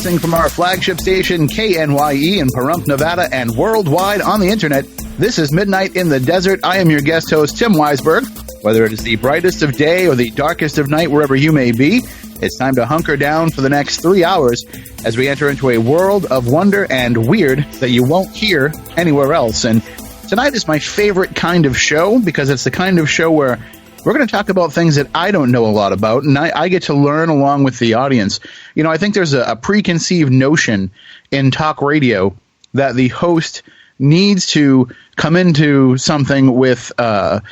broadcasting from our flagship station, KNYE, in Pahrump, Nevada, and worldwide on the internet. This is Midnight in the Desert. I am your guest host, Tim Weisberg. Whether it is the brightest of day or the darkest of night, wherever you may be, it's time to hunker down for the next 3 hours as we enter into a world of wonder and weird that you won't hear anywhere else. And tonight is my favorite kind of show because it's the kind of show where we're going to talk about things that I don't know a lot about, and I get to learn along with the audience. You know, I think there's a preconceived notion in talk radio that the host needs to come into something with, kind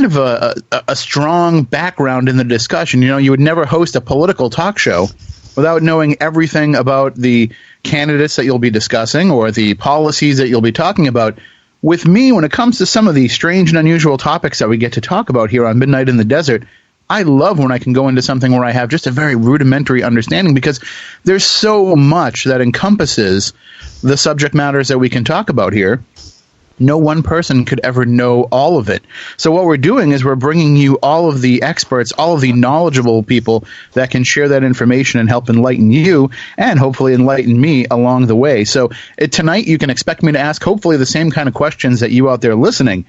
of a strong background in the discussion. You know, you would never host a political talk show without knowing everything about the candidates that you'll be discussing or the policies that you'll be talking about. With me, when it comes to some of the strange and unusual topics that we get to talk about here on Midnight in the Desert, I love when I can go into something where I have just a very rudimentary understanding because there's so much that encompasses the subject matters that we can talk about here. No one person could ever know all of it. So what we're doing is we're bringing you all of the experts, all of the knowledgeable people that can share that information and help enlighten you and hopefully enlighten me along the way. So tonight you can expect me to ask hopefully the same kind of questions that you out there listening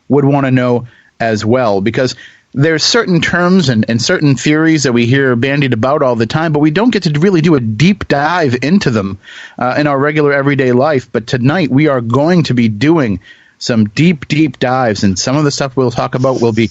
would want to know as well, because there's certain terms and certain theories that we hear bandied about all the time, but we don't get to really do a deep dive into them in our regular everyday life. But tonight we are going to be doing some deep dives, and some of the stuff we'll talk about will be,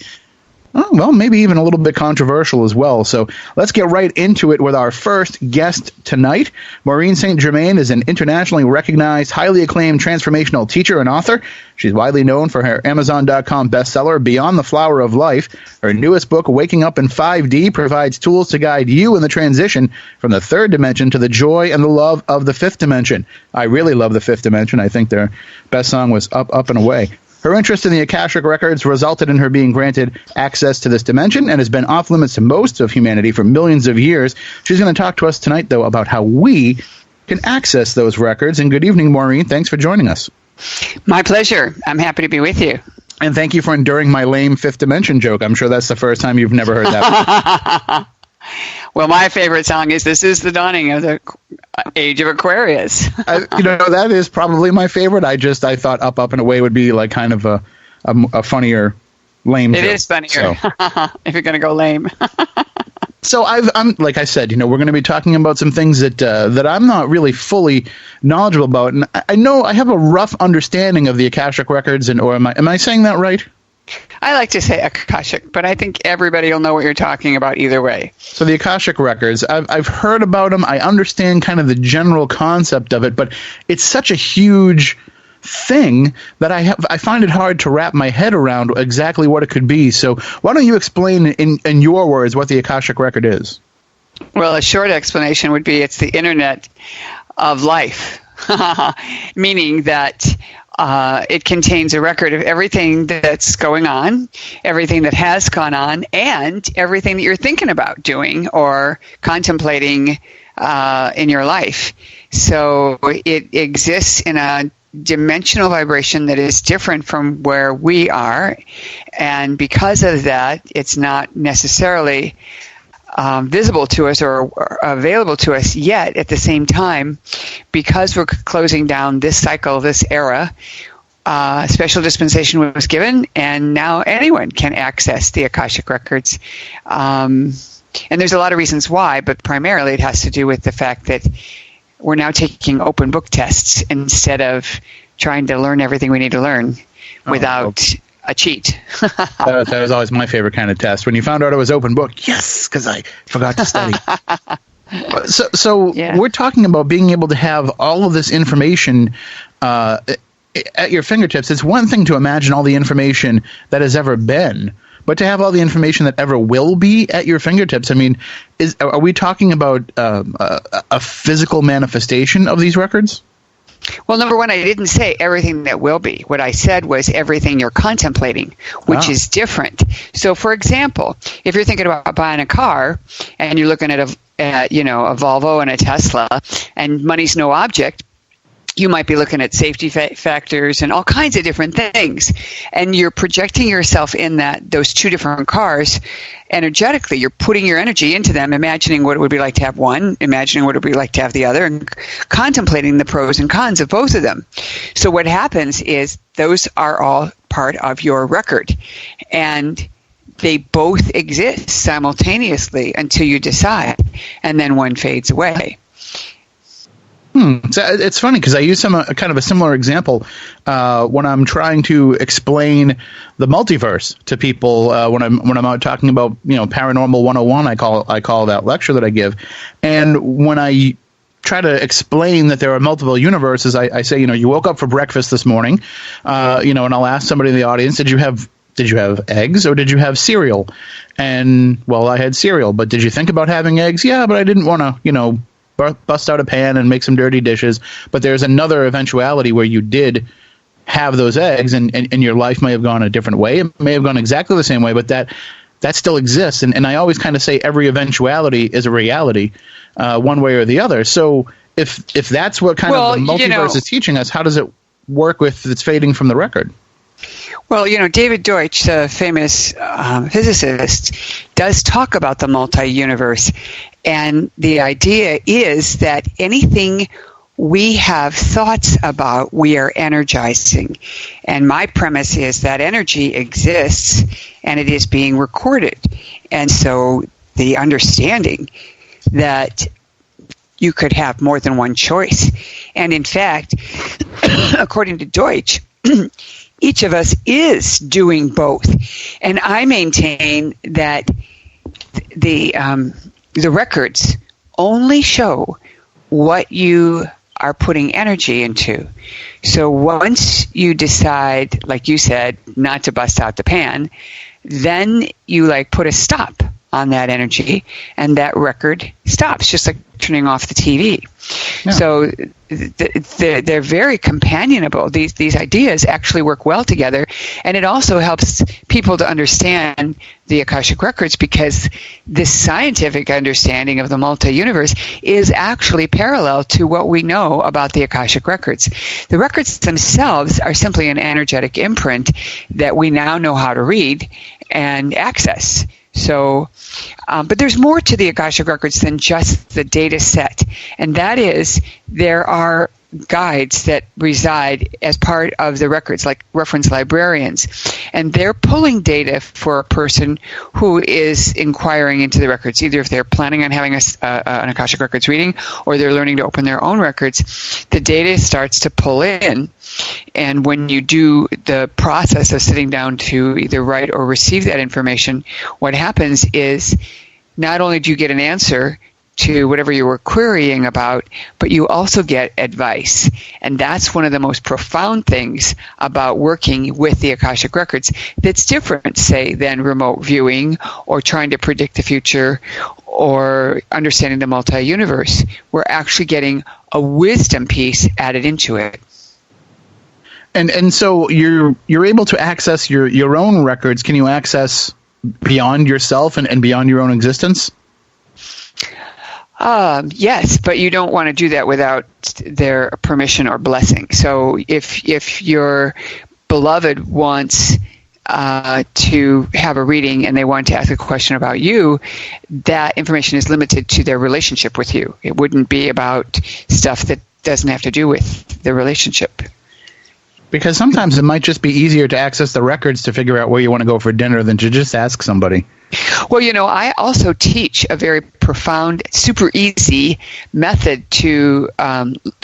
maybe even a little bit controversial as well. So let's get right into it with our first guest tonight. Maureen St. Germain is an internationally recognized, highly acclaimed transformational teacher and author. She's widely known for her Amazon.com bestseller, Beyond the Flower of Life. Her newest book, Waking Up in 5D, provides tools to guide you in the transition from the third dimension to the joy and the love of the fifth dimension. I really love the fifth dimension. I think their best song was Up and Away. Her interest in the Akashic Records resulted in her being granted access to this dimension and has been off limits to most of humanity for millions of years. She's going to talk to us tonight, though, about how we can access those records. And good evening, Maureen. Thanks for joining us. My pleasure. I'm happy to be with you. And thank you for enduring my lame fifth dimension joke. I'm sure that's the first time you've never heard that. Well, my favorite song is This Is the Dawning of the Age of Aquarius. That is probably my favorite. I thought Up and Away would be like kind of a funnier, lame joke. It is funnier, so. If you're going to go lame. So I'm like I said, we're going to be talking about some things that I'm not really fully knowledgeable about. And I know I have a rough understanding of the Akashic Records, or am I saying that right? I like to say Akashic, but I think everybody will know what you're talking about either way. So the Akashic Records, I've heard about them. I understand kind of the general concept of it, but it's such a huge thing that I find it hard to wrap my head around exactly what it could be. So why don't you explain in your words what the Akashic Record is? Well, a short explanation would be it's the internet of life, meaning that it contains a record of everything that's going on, everything that has gone on, and everything that you're thinking about doing or contemplating in your life. So it exists in a dimensional vibration that is different from where we are, and because of that, it's not necessarily visible to us or available to us yet. At the same time, because we're closing down this cycle, this era, special dispensation was given, and now anyone can access the Akashic Records. And there's a lot of reasons why, but primarily it has to do with the fact that we're now taking open book tests instead of trying to learn everything we need to learn without a cheat. That was always my favorite kind of test. When you found out it was open book, yes, because I forgot to study. So yeah. We're talking about being able to have all of this information at your fingertips. It's one thing to imagine all the information that has ever been, but to have all the information that ever will be at your fingertips, I mean, are we talking about a physical manifestation of these records? Well, number one, I didn't say everything that will be. What I said was everything you're contemplating, which is different. So, for example, if you're thinking about buying a car and you're looking at a Volvo and a Tesla, and money's no object, you might be looking at safety factors and all kinds of different things, and you're projecting yourself in those two different cars energetically. You're putting your energy into them, imagining what it would be like to have one, imagining what it would be like to have the other, and contemplating the pros and cons of both of them. So what happens is those are all part of your record, and they both exist simultaneously until you decide, and then one fades away. So it's funny because I use kind of a similar example when I'm trying to explain the multiverse to people. When I'm out talking about Paranormal 101, I call that lecture that I give, and when I try to explain that there are multiple universes, I say you woke up for breakfast this morning, and I'll ask somebody in the audience, did you have eggs or did you have cereal? And well, I had cereal, but did you think about having eggs? Yeah, but I didn't want to bust out a pan and make some dirty dishes. But there's another eventuality where you did have those eggs, and your life may have gone a different way. It may have gone exactly the same way, but that still exists. And I always kind of say every eventuality is a reality, one way or the other. So if that's what kind of the multiverse is teaching us, how does it work with its fading from the record? Well, David Deutsch, the famous physicist, does talk about the multi-universe. And the idea is that anything we have thoughts about, we are energizing. And my premise is that energy exists and it is being recorded. And so the understanding that you could have more than one choice. And in fact, according to Deutsch, each of us is doing both. And I maintain that the records only show what you are putting energy into. So once you decide, like you said, not to bust out the pan, then you put a stop on that energy, and that record stops, just like turning off the TV. Yeah. So they're very companionable. These ideas actually work well together, and it also helps people to understand the Akashic records, because this scientific understanding of the multi-universe is actually parallel to what we know about the Akashic records. The records themselves are simply an energetic imprint that we now know how to read and access. So, but there's more to the Akashic records than just the data set, and that is there are guides that reside as part of the records, like reference librarians, and they're pulling data for a person who is inquiring into the records, either if they're planning on having an Akashic records reading or they're learning to open their own records. The data starts to pull in, and when you do the process of sitting down to either write or receive that information, what happens is not only do you get an answer to whatever you were querying about, but you also get advice. And that's one of the most profound things about working with the Akashic records that's different, say, than remote viewing or trying to predict the future or understanding the multi-universe. We're actually getting a wisdom piece added into it. And so you're able to access your own records. Can you access beyond yourself and beyond your own existence? Yes, but you don't want to do that without their permission or blessing. So if your beloved wants to have a reading and they want to ask a question about you, that information is limited to their relationship with you. It wouldn't be about stuff that doesn't have to do with the relationship. Because sometimes it might just be easier to access the records to figure out where you want to go for dinner than to just ask somebody. Well, I also teach a very profound, super easy method to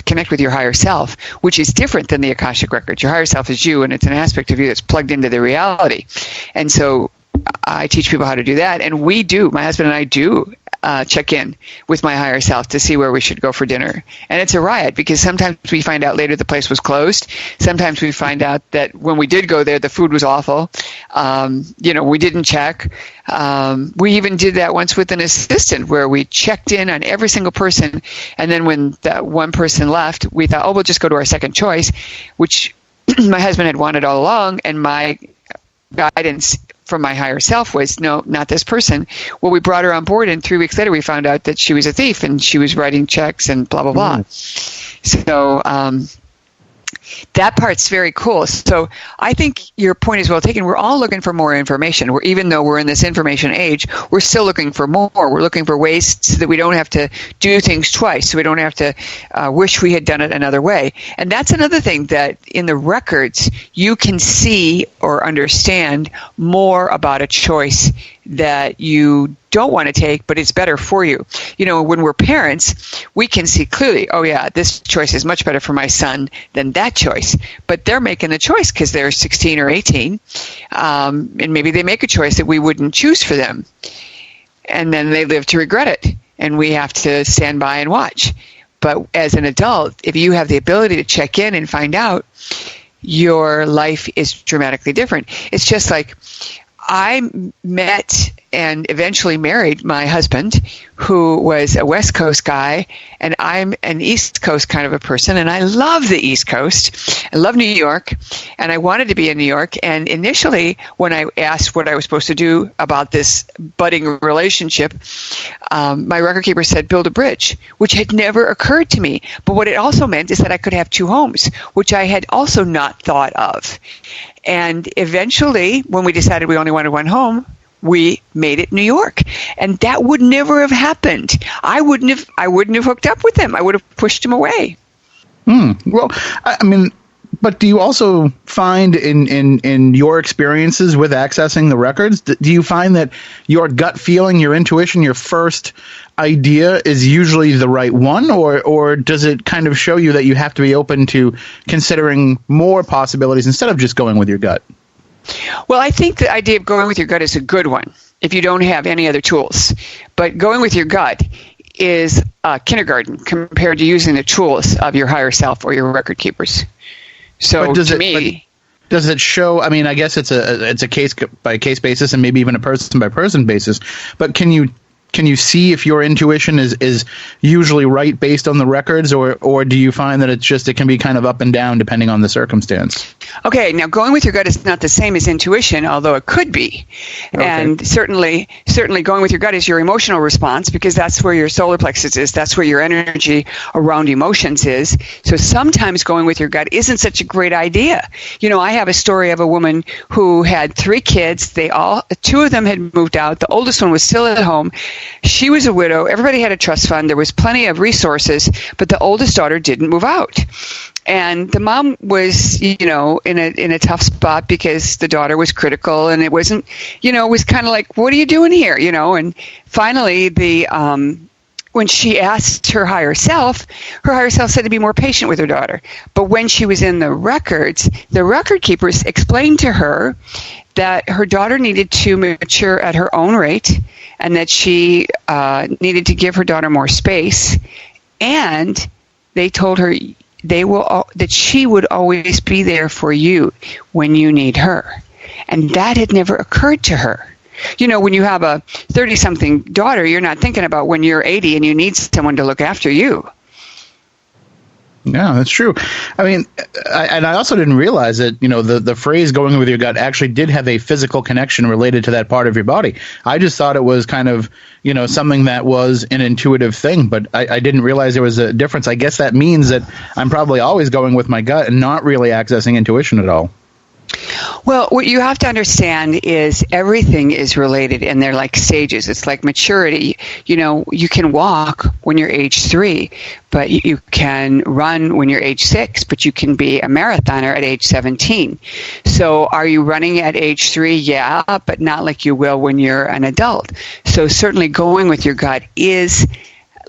connect with your higher self, which is different than the Akashic records. Your higher self is you, and it's an aspect of you that's plugged into the reality. And so I teach people how to do that, and my husband and I do check in with my higher self to see where we should go for dinner. And it's a riot, because sometimes we find out later the place was closed. Sometimes we find out that when we did go there, the food was awful. We didn't check. We even did that once with an assistant, where we checked in on every single person. And then when that one person left, we thought, we'll just go to our second choice, which my husband had wanted all along. And my guidance from my higher self was, no, not this person. Well, we brought her on board, and 3 weeks later we found out that she was a thief and she was writing checks and blah, blah, blah. So That part's very cool. So I think your point is well taken. We're all looking for more information. Even though we're in this information age, we're still looking for more. We're looking for ways so that we don't have to do things twice, so we don't have to wish we had done it another way. And that's another thing, that in the records, you can see or understand more about a choice that you don't want to take, but it's better for you. You know, when we're parents, we can see clearly, oh yeah, this choice is much better for my son than that choice. But they're making the choice because they're 16 or 18, and maybe they make a choice that we wouldn't choose for them. And then they live to regret it, and we have to stand by and watch. But as an adult, if you have the ability to check in and find out, your life is dramatically different. It's just like, I met and eventually married my husband, who was a West Coast guy, and I'm an East Coast kind of a person, and I love the East Coast. I love New York, and I wanted to be in New York. And initially, when I asked what I was supposed to do about this budding relationship, my record keeper said, build a bridge, which had never occurred to me. But what it also meant is that I could have two homes, which I had also not thought of. And eventually, when we decided we only wanted one home, we made it New York. And that would never have happened. I wouldn't have hooked up with him. I would have pushed him away. Well, I mean, but do you also find in your experiences with accessing the records, do you find that your gut feeling, your intuition, your first idea is usually the right one, or does it kind of show you that you have to be open to considering more possibilities instead of just going with your gut? Well, I think the idea of going with your gut is a good one if you don't have any other tools. But going with your gut is kindergarten compared to using the tools of your higher self or your record keepers. So does it show? I mean, I guess it's a case by case basis and maybe even a person by person basis. But can you see if your intuition is usually right based on the records, or do you find that it can be kind of up and down depending on the circumstance? Okay, now going with your gut is not the same as intuition, although it could be. Okay. And certainly going with your gut is your emotional response, because that's where your solar plexus is. That's where your energy around emotions is. So sometimes going with your gut isn't such a great idea. You know, I have a story of a woman who had 3 kids. 2 of them had moved out. The oldest one was still at home. She was a widow. Everybody had a trust fund. There was plenty of resources, but the oldest daughter didn't move out. And the mom was, in a tough spot because the daughter was critical, and it wasn't, it was kind of like, what are you doing here? And finally when she asked her higher self said to be more patient with her daughter. But when she was in the records, the record keepers explained to her that her daughter needed to mature at her own rate, and that she needed to give her daughter more space. And they told her that she would always be there for you when you need her. And that had never occurred to her. When you have a 30-something daughter, you're not thinking about when you're 80 and you need someone to look after you. Yeah, that's true. I mean, I also didn't realize that, the phrase going with your gut actually did have a physical connection related to that part of your body. I just thought it was kind of, something that was an intuitive thing, but I didn't realize there was a difference. I guess that means that I'm probably always going with my gut and not really accessing intuition at all. Well, what you have to understand is everything is related, and they're like stages. It's like maturity. You can walk when you're age 3, but you can run when you're age 6, but you can be a marathoner at age 17. So are you running at age 3? Yeah, but not like you will when you're an adult. So certainly going with your gut is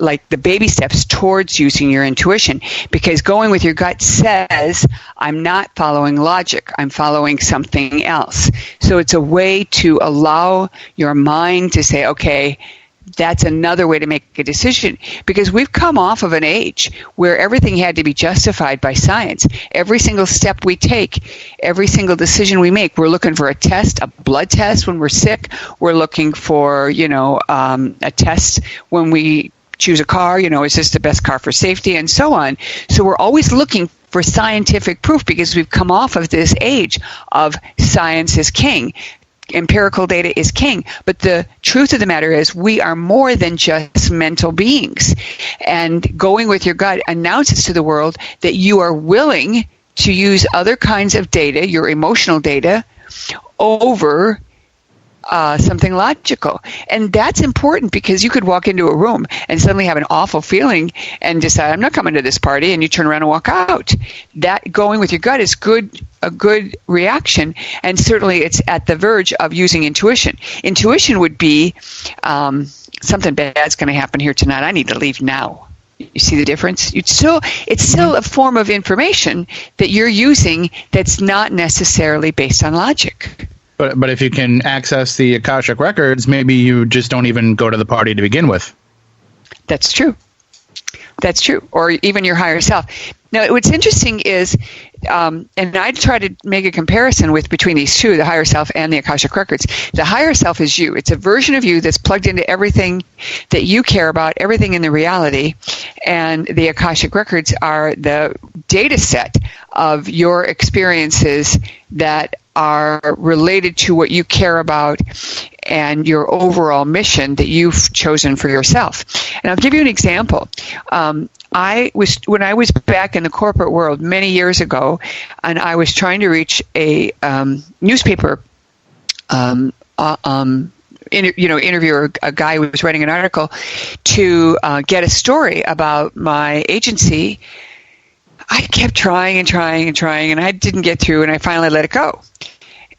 like the baby steps towards using your intuition, because going with your gut says, I'm not following logic, I'm following something else. So it's a way to allow your mind to say, okay, that's another way to make a decision, because we've come off of an age where everything had to be justified by science. Every single step we take, every single decision we make, we're looking for a test, a blood test when we're sick. We're looking for, a test when we choose a car, is this the best car for safety, and so on. So we're always looking for scientific proof, because we've come off of this age of science is king. Empirical data is king. But the truth of the matter is we are more than just mental beings. And going with your gut announces to the world that you are willing to use other kinds of data, your emotional data, over something logical. And that's important because you could walk into a room and suddenly have an awful feeling and decide, I'm not coming to this party, and you turn around and walk out. That going with your gut is a good reaction, and certainly it's at the verge of using intuition. Intuition would be something bad's going to happen here tonight. I need to leave now. You see the difference? It's still a form of information that you're using that's not necessarily based on logic. But if you can access the Akashic records, maybe you just don't even go to the party to begin with. That's true. That's true. Or even your higher self. Now, what's interesting is, and I try to make a comparison between these two, the higher self and the Akashic records. The higher self is you. It's a version of you that's plugged into everything that you care about, everything in the reality. And the Akashic records are the data set of your experiences that are related to what you care about and your overall mission that you've chosen for yourself. And I'll give you an example. When I was back in the corporate world many years ago, and I was trying to reach a newspaper interviewer, a guy who was writing an article to get a story about my agency. I kept trying, and I didn't get through, and I finally let it go.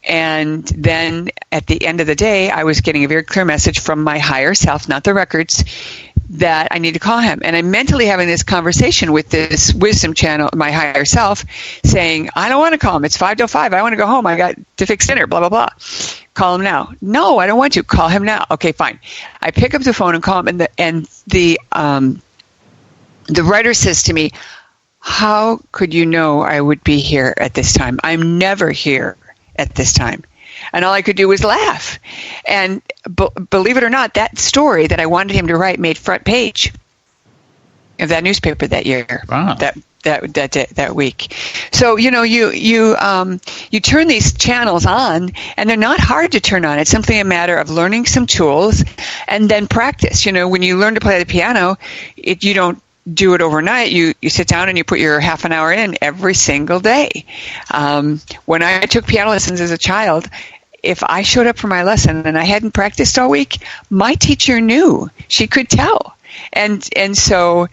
And then at the end of the day, I was getting a very clear message from my higher self, not the records, that I need to call him. And I'm mentally having this conversation with this wisdom channel, my higher self, saying, I don't want to call him. It's 5:05. I want to go home. I got to fix dinner, blah, blah, blah. Call him now. No, I don't want to. Call him now. Okay, fine. I pick up the phone and call him, and the writer says to me, how could you know I would be here at this time? I'm never here at this time. And all I could do was laugh. And believe it or not, that story that I wanted him to write made front page of that newspaper that year. Wow. That week. So you turn these channels on, and they're not hard to turn on. It's simply a matter of learning some tools and then practice. When you learn to play the piano, you don't do it overnight. You sit down and you put your half an hour in every single day. When I took piano lessons as a child, if I showed up for my lesson and I hadn't practiced all week, my teacher knew. She could tell. And so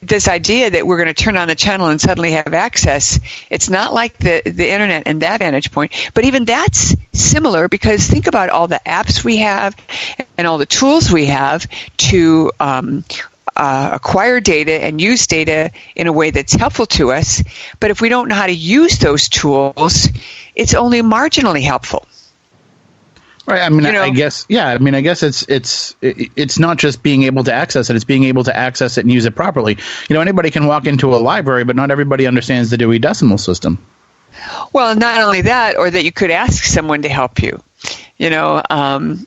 this idea that we're going to turn on the channel and suddenly have access, it's not like the internet and that vantage point, but even that's similar, because think about all the apps we have and all the tools we have to acquire data and use data in a way that's helpful to us. But if we don't know how to use those tools, it's only marginally helpful. Right. I guess it's not just being able to access it; it's being able to access it and use it properly. Anybody can walk into a library, but not everybody understands the Dewey Decimal System. Well, not only that, or that you could ask someone to help you. My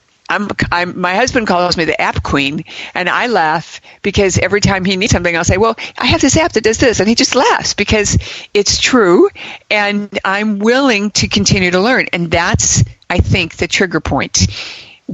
husband calls me the app queen, and I laugh because every time he needs something, I'll say, well, I have this app that does this, and he just laughs because it's true, and I'm willing to continue to learn. And that's, I think, the trigger point.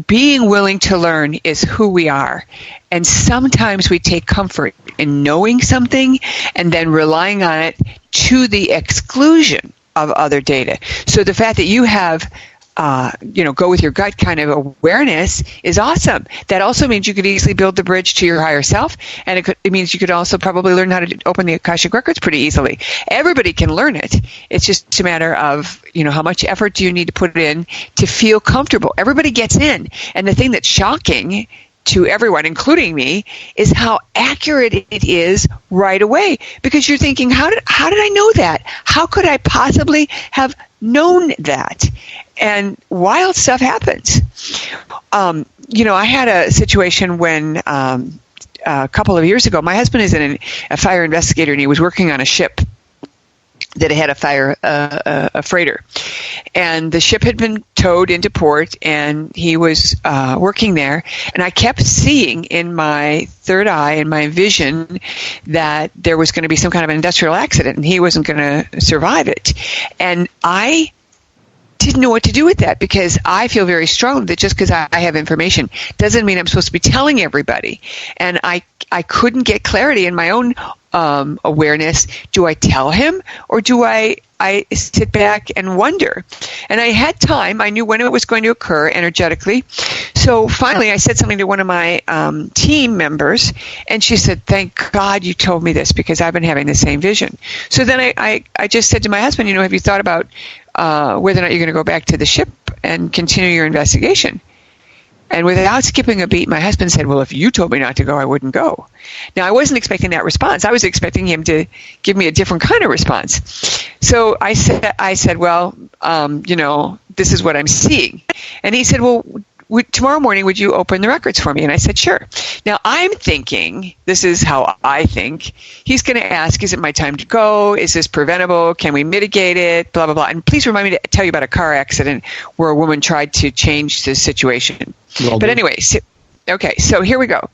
Being willing to learn is who we are. And sometimes we take comfort in knowing something and then relying on it to the exclusion of other data. So the fact that you have go with your gut kind of awareness is awesome. That also means you could easily build the bridge to your higher self, and it means you could also probably learn how to open the Akashic records pretty easily. Everybody can learn it. It's just a matter of, how much effort do you need to put in to feel comfortable. Everybody gets in, and the thing that's shocking to everyone, including me, is how accurate it is right away. Because you're thinking, how did I know that? How could I possibly have known that? And wild stuff happens. I had a situation when a couple of years ago, my husband is a fire investigator, and he was working on a ship that had a freighter. And the ship had been towed into port, and he was working there. And I kept seeing in my third eye, in my vision, that there was going to be some kind of an industrial accident, and he wasn't going to survive it. And I didn't know what to do with that, because I feel very strongly that just because I have information doesn't mean I'm supposed to be telling everybody. And I couldn't get clarity in my own awareness. Do I tell him, or do I sit back and wonder? And I had time. I knew when it was going to occur energetically. So finally, I said something to one of my team members, and she said, "Thank God you told me this, because I've been having the same vision." So then I just said to my husband, have you thought about whether or not you're going to go back to the ship and continue your investigation? And without skipping a beat, my husband said, "Well, if you told me not to go, I wouldn't go." Now, I wasn't expecting that response. I was expecting him to give me a different kind of response. So I said, "Well, this is what I'm seeing." And he said, "Well, tomorrow morning, would you open the records for me?" And I said, "Sure." Now, I'm thinking, this is how I think, he's going to ask, is it my time to go? Is this preventable? Can we mitigate it? Blah, blah, blah. And please remind me to tell you about a car accident where a woman tried to change the situation. But anyway, so here we go.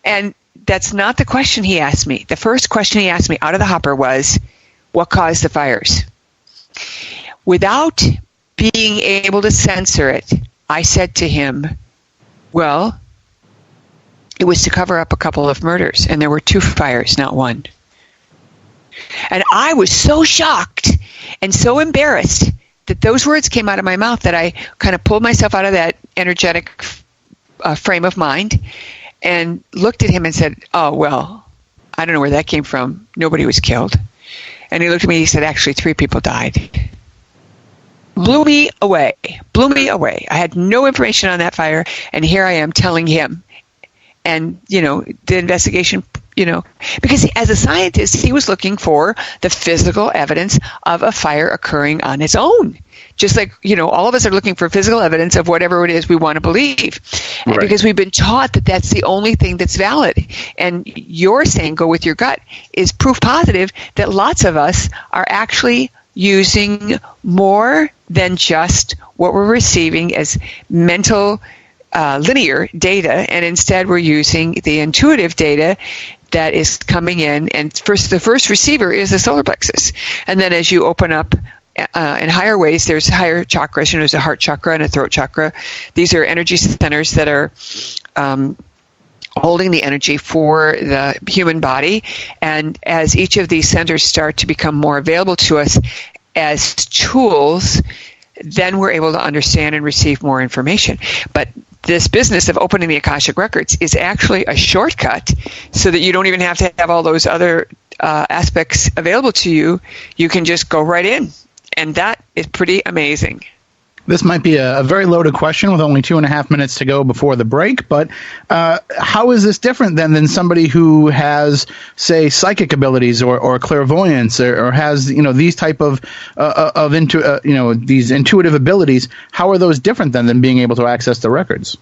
And that's not the question he asked me. The first question he asked me out of the hopper was, what caused the fires? Without being able to censor it, I said to him, well, it was to cover up a couple of murders, and there were 2 fires, not 1. And I was so shocked and so embarrassed that those words came out of my mouth that I kind of pulled myself out of that energetic frame of mind and looked at him and said, "Oh, well, I don't know where that came from. Nobody was killed." And he looked at me and he said, "Actually, 3 people died." Blew me away. I had no information on that fire, and here I am telling him. And, the investigation, because as a scientist, he was looking for the physical evidence of a fire occurring on its own. Just like, all of us are looking for physical evidence of whatever it is we want to believe. And because we've been taught that that's the only thing that's valid. And you're saying go with your gut is proof positive that lots of us are actually using more than just what we're receiving as mental linear data, and instead we're using the intuitive data that is coming in, and the first receiver is the solar plexus. And then as you open up in higher ways, there's higher chakras. There's a heart chakra and a throat chakra. These are energy centers that are holding the energy for the human body. And as each of these centers start to become more available to us as tools, then we're able to understand and receive more information. But this business of opening the Akashic Records is actually a shortcut so that you don't even have to have all those other aspects available to you. You can just go right in. And that is pretty amazing. This might be a very loaded question with only 2.5 minutes to go before the break, but how is this different than somebody who has, say, psychic abilities or clairvoyance or has these type of these intuitive abilities? How are those different than being able to access the records?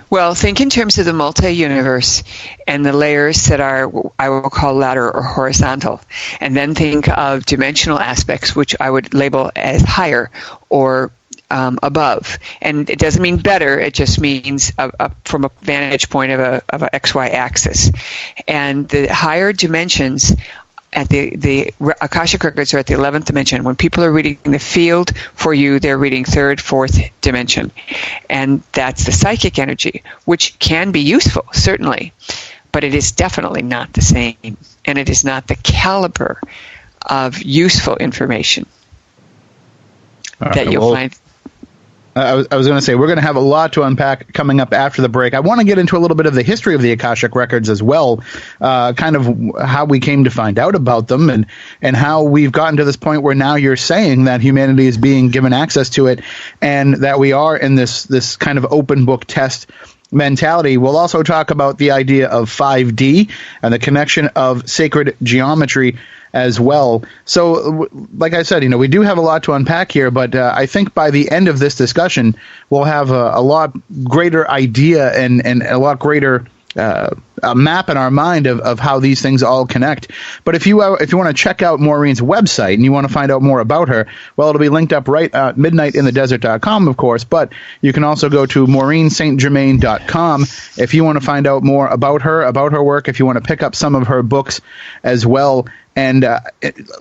Well, think in terms of the multi-universe and the layers that are, I will call ladder or horizontal. And then think of dimensional aspects, which I would label as higher or above. And it doesn't mean better, it just means from a vantage point of a XY axis. And the higher dimensions at the Akashic Records are at the 11th dimension. When people are reading the field for you, they're reading 3rd, 4th dimension. And that's the psychic energy, which can be useful, certainly, but it is definitely not the same. And it is not the caliber of useful information that you'll find. I was going to say, we're going to have a lot to unpack coming up after the break. I want to get into a little bit of the history of the Akashic Records as well, kind of how we came to find out about them and how we've gotten to this point where now you're saying that humanity is being given access to it and that we are in this kind of open book test mentality. We'll also talk about the idea of 5D and the connection of sacred geometry as well. So, like I said, we do have a lot to unpack here, but I think by the end of this discussion, we'll have a lot greater idea and a lot greater a map in our mind of how these things all connect. But if you want to check out Maureen's website and you want to find out more about her, well, it'll be linked up right at midnightinthedesert.com, of course, but you can also go to maureenstgermain.com if you want to find out more about her work, if you want to pick up some of her books as well. And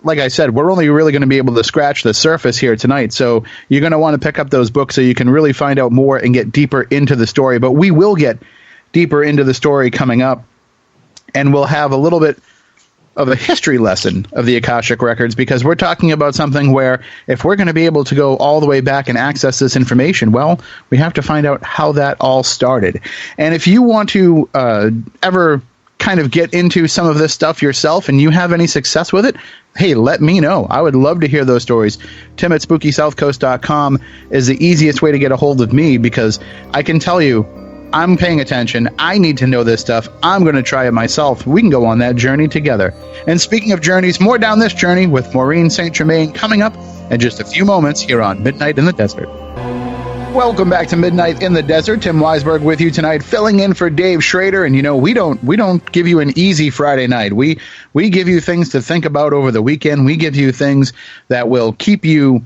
like I said, we're only really going to be able to scratch the surface here tonight. So you're going to want to pick up those books so you can really find out more and get deeper into the story. But we will get deeper into the story coming up, and we'll have a little bit of a history lesson of the Akashic Records, because we're talking about something where if we're going to be able to go all the way back and access this information, well, we have to find out how that all started. And if you want to ever kind of get into some of this stuff yourself and you have any success with it, hey, let me know. I would love to hear those stories. Tim at SpookySouthCoast.com is the easiest way to get a hold of me, because I can tell you, I'm paying attention. I need to know this stuff. I'm going to try it myself. We can go on that journey together. And speaking of journeys, more down this journey with Maureen St. Germain coming up in just a few moments here on Midnight in the Desert. Welcome back to Midnight in the Desert. Tim Weisberg with you tonight, filling in for Dave Schrader. And we don't give you an easy Friday night. We give you things to think about over the weekend. We give you things that will keep you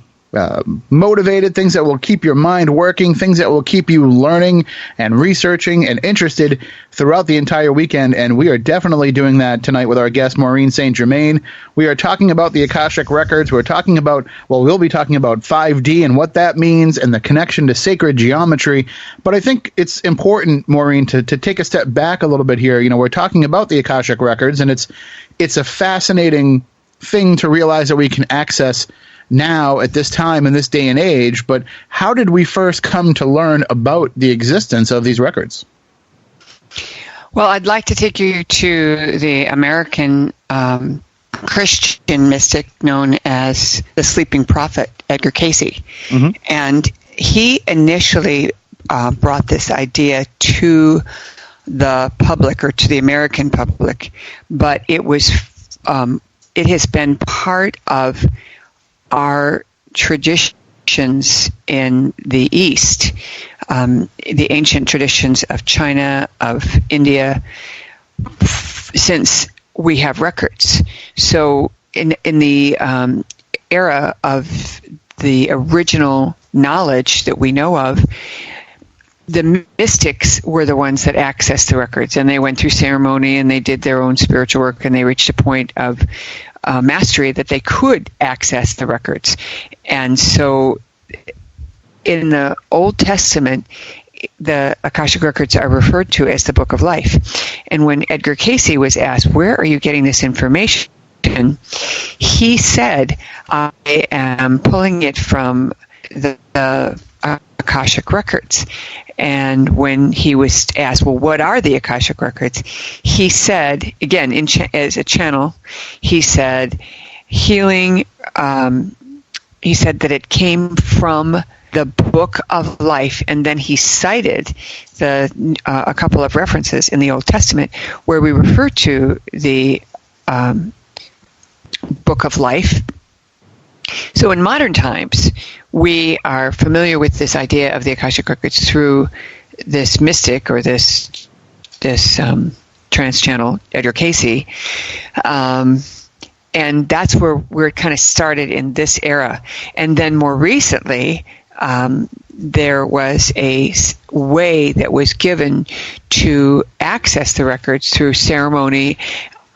motivated, things that will keep your mind working, things that will keep you learning and researching and interested throughout the entire weekend. And we are definitely doing that tonight with our guest, Maureen St. Germain. We are talking about the Akashic Records. We'll be talking about 5D and what that means and the connection to sacred geometry. But I think it's important, Maureen, to take a step back a little bit here. We're talking about the Akashic Records, and it's a fascinating thing to realize that we can access now at this time in this day and age. But how did we first come to learn about the existence of these records? Well, I'd like to take you to the American Christian mystic known as the Sleeping Prophet, Edgar Cayce. Mm-hmm. And he initially brought this idea to the public, or to the American public, but it has been part of our traditions in the East, the ancient traditions of China, of India, since we have records. So in the era of the original knowledge that we know of, the mystics were the ones that accessed the records, and they went through ceremony and they did their own spiritual work, and they reached a point of mastery that they could access the records. And so in the Old Testament, the Akashic Records are referred to as the Book of Life. And when Edgar Cayce was asked, where are you getting this information? He said, I am pulling it from the Akashic Records. And when he was asked, well, what are the Akashic Records? He said, again, as a channel, he said, healing, he said that it came from the Book of Life. And then he cited a couple of references in the Old Testament where we refer to the Book of Life. So in modern times, we are familiar with this idea of the Akashic Records through this mystic, or this trans-channel, Edgar Cayce. And that's where we're kind of started in this era. And then more recently, there was a way that was given to access the records through ceremony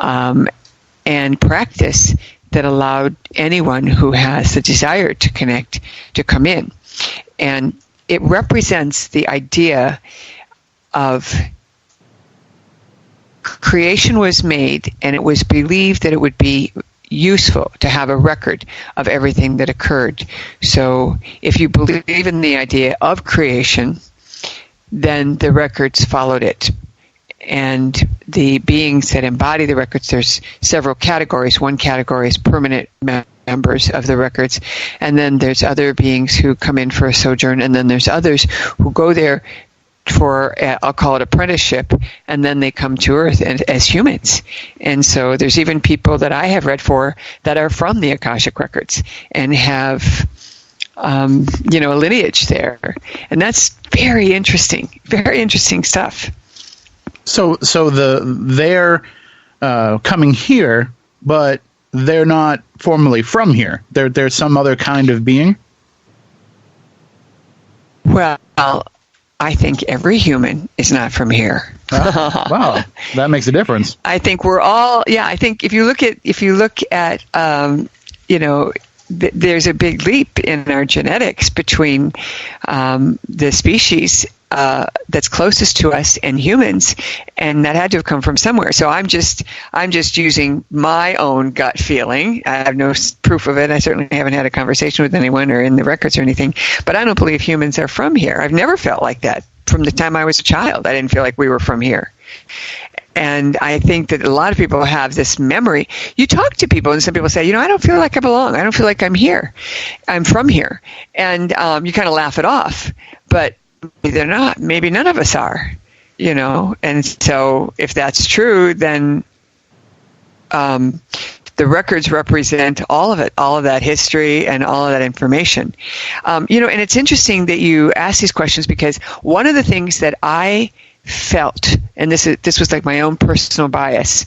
and practice that allowed anyone who has the desire to connect to come in. And it represents the idea of creation was made, and it was believed that it would be useful to have a record of everything that occurred. So if you believe in the idea of creation, then the records followed it. And the beings that embody the records, there's several categories. One category is permanent members of the records, and then there's other beings who come in for a sojourn, and then there's others who go there for, I'll call it apprenticeship, and then they come to Earth as humans. And so there's even people that I have read for that are from the Akashic Records and have a lineage there. And that's very interesting stuff. So they're coming here, but they're not formally from here. They're some other kind of being? Well, I think every human is not from here. Wow, that makes a difference. I think we're all, I think if you look at there's a big leap in our genetics between the species that's closest to us and humans, and that had to have come from somewhere. So I'm just using my own gut feeling. I have no proof of it. I certainly haven't had a conversation with anyone or in the records or anything, but I don't believe humans are from here. I've never felt like that from the time I was a child. I didn't feel like we were from here. And I think that a lot of people have this memory. You talk to people, and some people say, I don't feel like I belong. I don't feel like I'm here. I'm from here. And you kind of laugh it off. But they're not. Maybe none of us are, And so if that's true, then the records represent all of it, all of that history and all of that information. And it's interesting that you ask these questions, because one of the things that I felt, and this was like my own personal bias,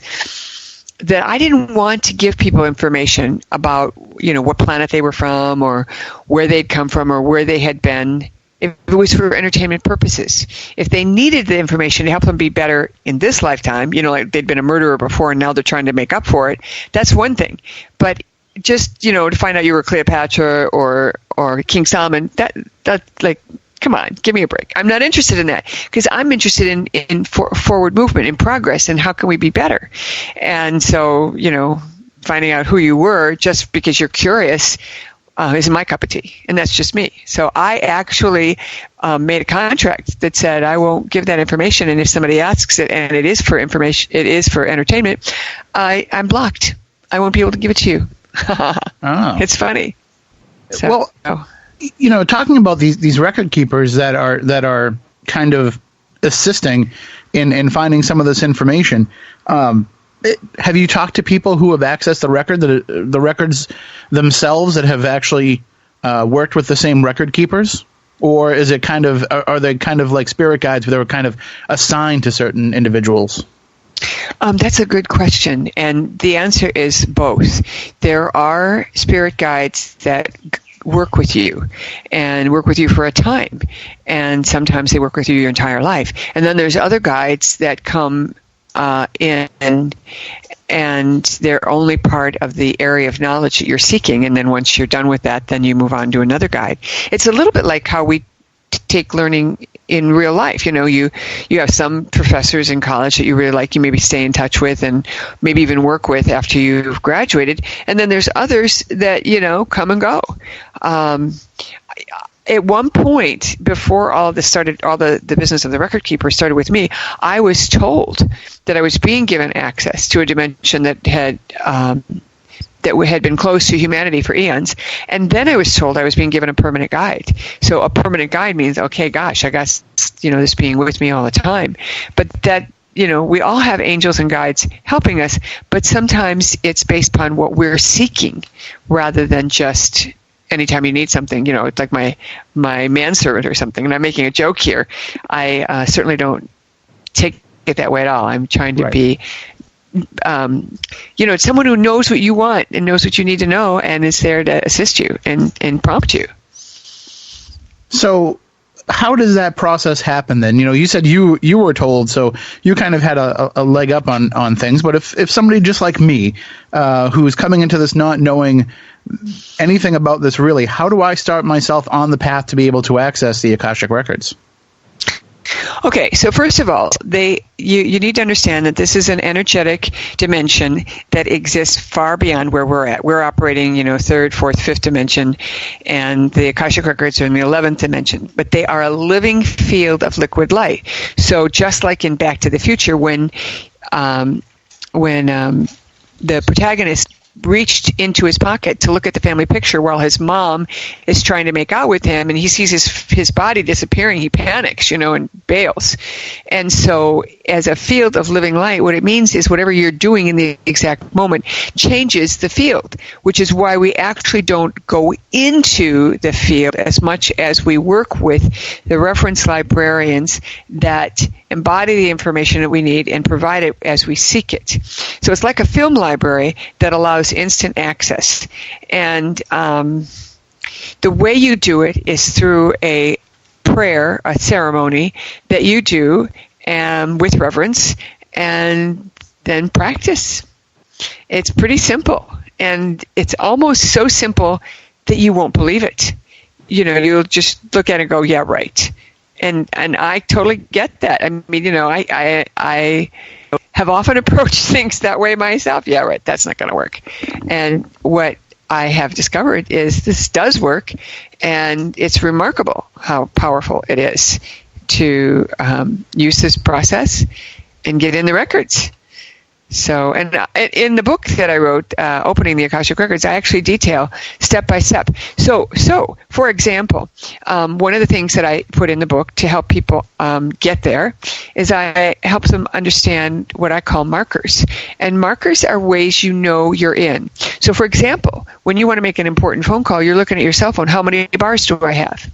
that I didn't want to give people information about, what planet they were from or where they'd come from or where they had been, if it was for entertainment purposes. If they needed the information to help them be better in this lifetime, like they'd been a murderer before and now they're trying to make up for it, that's one thing. But just, to find out you were Cleopatra or King Solomon, that like, come on, give me a break. I'm not interested in that, because I'm interested in forward movement, in progress, and how can we be better. And so, finding out who you were just because you're curious isn't my cup of tea, and that's just me. So I actually made a contract that said I won't give that information, and if somebody asks it and it is for information, it is for entertainment, I'm blocked. I won't be able to give it to you. Oh. It's funny. So, talking about these record keepers that are kind of assisting in finding some of this information. Have you talked to people who have accessed the records themselves that have actually worked with the same record keepers, or is it are they kind of like spirit guides that were kind of assigned to certain individuals? That's a good question, and the answer is both. There are spirit guides that work with you and work with you for a time, and sometimes they work with you your entire life. And then there's other guides that come in, and they're only part of the area of knowledge that you're seeking, and then once you're done with that, then you move on to another guide. It's a little bit like how we take learning in real life. You have some professors in college that you really like, you maybe stay in touch with and maybe even work with after you've graduated, and then there's others that come and go. At one point, before all this started, all the business of the record keeper started with me, I was told that I was being given access to a dimension that had been close to humanity for eons, and then I was told I was being given a permanent guide. So a permanent guide means, okay, gosh, I guess this being with me all the time. But that we all have angels and guides helping us, but sometimes it's based upon what we're seeking rather than just anytime you need something. It's like my manservant or something, and I'm making a joke here. I certainly don't take it that way at all. I'm trying to be it's someone who knows what you want and knows what you need to know and is there to assist you and prompt you. So how does that process happen then? You said you were told, so you kind of had a leg up on things. But if somebody just like me, who's coming into this not knowing anything about this really, how do I start myself on the path to be able to access the Akashic records? Okay, so first of all, you need to understand that this is an energetic dimension that exists far beyond where we're at. We're operating, third, fourth, fifth dimension, and the Akashic records are in the 11th dimension. But they are a living field of liquid light. So just like in Back to the Future, when the protagonist reached into his pocket to look at the family picture while his mom is trying to make out with him, and he sees his body disappearing, he panics, and bails. And so as a field of living light, what it means is whatever you're doing in the exact moment changes the field, which is why we actually don't go into the field as much as we work with the reference librarians that embody the information that we need and provide it as we seek it. So it's like a film library that allows instant access. And the way you do it is through a prayer, a ceremony that you do with reverence, and then practice. It's pretty simple. And it's almost so simple that you won't believe it. You'll just look at it and go, yeah, right. And I totally get that. I mean, I have often approached things that way myself. Yeah, right, that's not going to work. And what I have discovered is this does work, and it's remarkable how powerful it is to use this process and get in the records. So, and in the book that I wrote, Opening the Akashic Records, I actually detail step by step. So for example, one of the things that I put in the book to help people get there is I help them understand what I call markers. And markers are ways you know you're in. So, for example, when you want to make an important phone call, you're looking at your cell phone. How many bars do I have?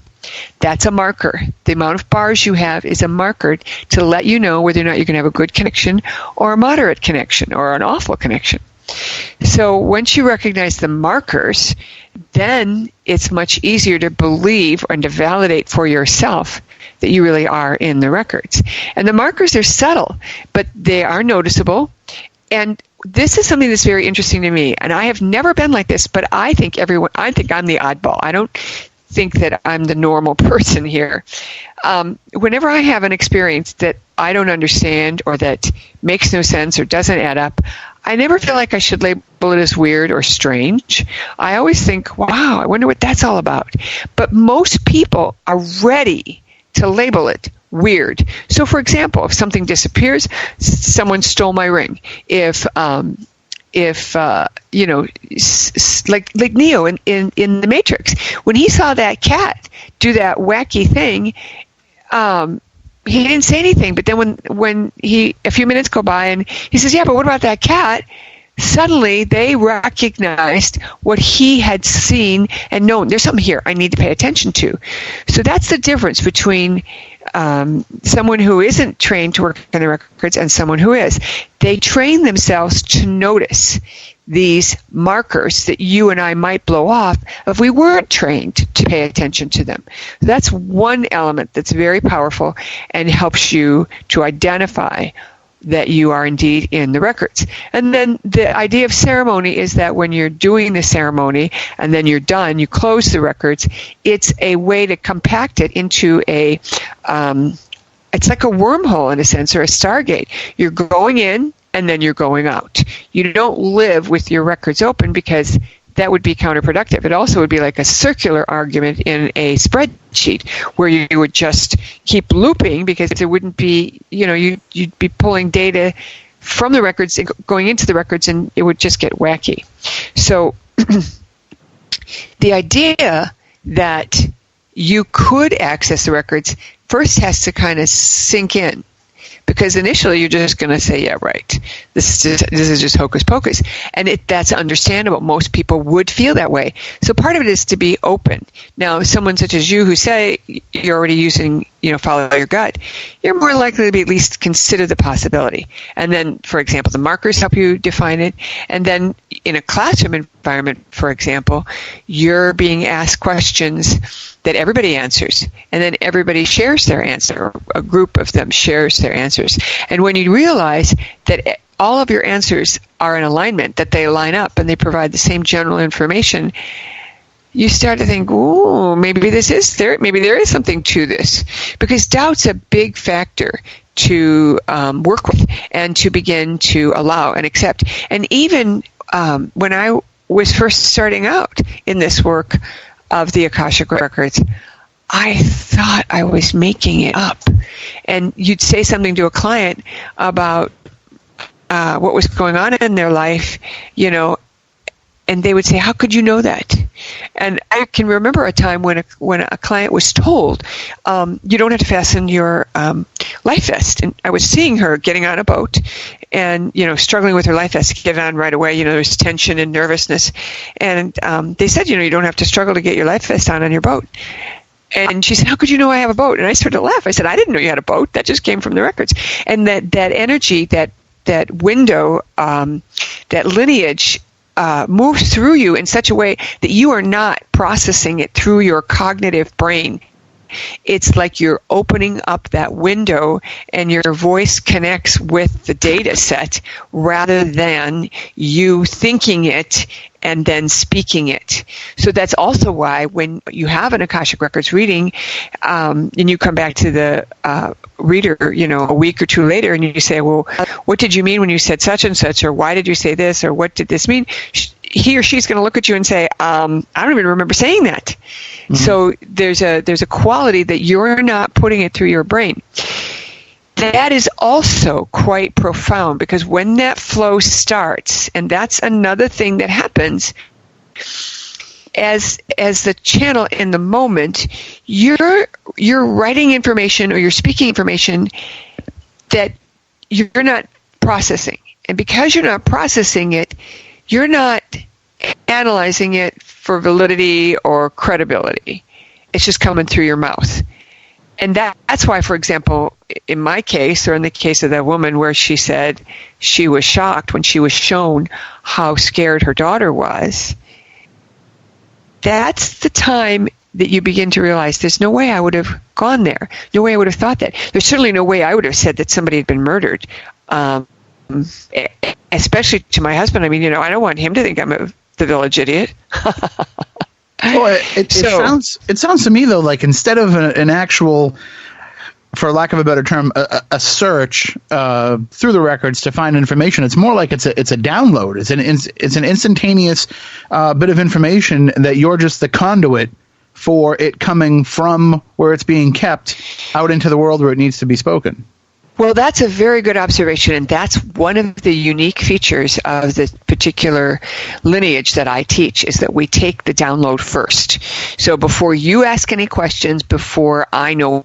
That's a marker. The amount of bars you have is a marker to let you know whether or not you're going to have a good connection or a moderate connection or an awful connection. So once you recognize the markers, then it's much easier to believe and to validate for yourself that you really are in the records. And the markers are subtle, but they are noticeable. And this is something that's very interesting to me. And I have never been like this, but I think I'm the oddball. I don't think that I'm the normal person here. Whenever I have an experience that I don't understand or that makes no sense or doesn't add up, I never feel like I should label it as weird or strange. I always think, wow, I wonder what that's all about. But most people are ready to label it weird. So, for example, if something disappears, someone stole my ring. If like Neo in the Matrix, when he saw that cat do that wacky thing, he didn't say anything. But then when a few minutes go by and he says, yeah, but what about that cat? Suddenly they recognized what he had seen and known. There's something here I need to pay attention to. So that's the difference between someone who isn't trained to work in the records and someone who is. They train themselves to notice these markers that you and I might blow off if we weren't trained to pay attention to them. That's one element that's very powerful and helps you to identify that you are indeed in the records. And then the idea of ceremony is that when you're doing the ceremony and then you're done, you close the records, it's a way to compact it into it's like a wormhole in a sense, or a Stargate. You're going in and then you're going out. You don't live with your records open because that would be counterproductive. It also would be like a circular argument in a spreadsheet where you would just keep looping because it wouldn't be, you'd be pulling data from the records and going into the records, and it would just get wacky. So the idea that you could access the records first has to kind of sink in. Because initially you're just going to say, yeah, right, this is just hocus pocus. And that's understandable. Most people would feel that way. So part of it is to be open. Now, someone such as you who say you're already using, follow your gut, you're more likely to be at least consider the possibility. And then, for example, the markers help you define it. And then in a classroom environment, for example, you're being asked questions that everybody answers, and then everybody shares their answer, or a group of them shares their answers. And when you realize that all of your answers are in alignment, that they line up and they provide the same general information, you start to think, ooh, maybe there is something to this. Because doubt's a big factor to work with and to begin to allow and accept. And even when I was first starting out in this work of the Akashic Records, I thought I was making it up. And you'd say something to a client about what was going on in their life, and they would say, how could you know that? And I can remember a time when a client was told, you don't have to fasten your life vest. And I was seeing her getting on a boat and, struggling with her life vest to get on right away. There's tension and nervousness. And they said, you don't have to struggle to get your life vest on your boat. And she said, how could you know I have a boat? And I started to laugh. I said, I didn't know you had a boat. That just came from the records. And that energy, that window, that lineage, moves through you in such a way that you are not processing it through your cognitive brain. It's like you're opening up that window and your voice connects with the data set rather than you thinking it and then speaking it. So that's also why when you have an Akashic Records reading, and you come back to the reader, a week or two later, and you say, well, what did you mean when you said such and such, or why did you say this, or what did this mean? He or she's going to look at you and say, I don't even remember saying that. Mm-hmm. So there's a quality that you're not putting it through your brain. That is also quite profound, because when that flow starts, and that's another thing that happens as the channel in the moment, you're writing information or you're speaking information that you're not processing. And because you're not processing it, you're not analyzing it for validity or credibility. It's just coming through your mouth. And that's why, for example, in my case, or in the case of that woman where she said she was shocked when she was shown how scared her daughter was, that's the time that you begin to realize there's no way I would have gone there. No way I would have thought that. There's certainly no way I would have said that somebody had been murdered, especially to my husband. I mean, I don't want him to think I'm the village idiot. Well, it sounds to me, though, like instead of an actual, for lack of a better term, a search through the records to find information, it's more like it's a download. It's an instantaneous bit of information that you're just the conduit for it coming from where it's being kept out into the world where it needs to be spoken. Well, that's a very good observation, and that's one of the unique features of the particular lineage that I teach, is that we take the download first. So before you ask any questions, before I know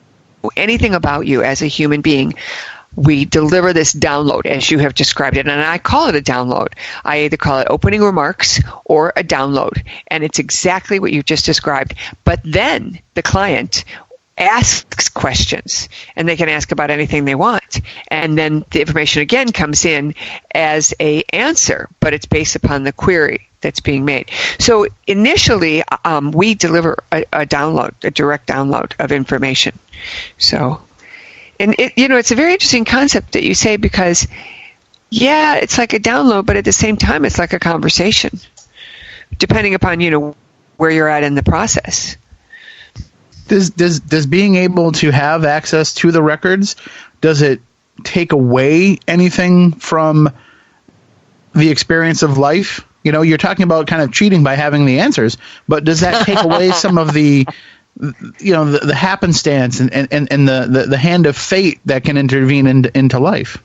anything about you as a human being, we deliver this download as you have described it, and I call it a download. I either call it opening remarks or a download, and it's exactly what you've just described. But then the client asks questions, and they can ask about anything they want, and then the information again comes in as a answer, but it's based upon the query that's being made. So initially we deliver a download, a direct download of information. So, and it's a very interesting concept that you say, because it's like a download, but at the same time it's like a conversation, depending upon where you're at in the process. Does being able to have access to the records, does it take away anything from the experience of life? You're talking about kind of cheating by having the answers, but does that take away some of the happenstance and the hand of fate that can intervene into life?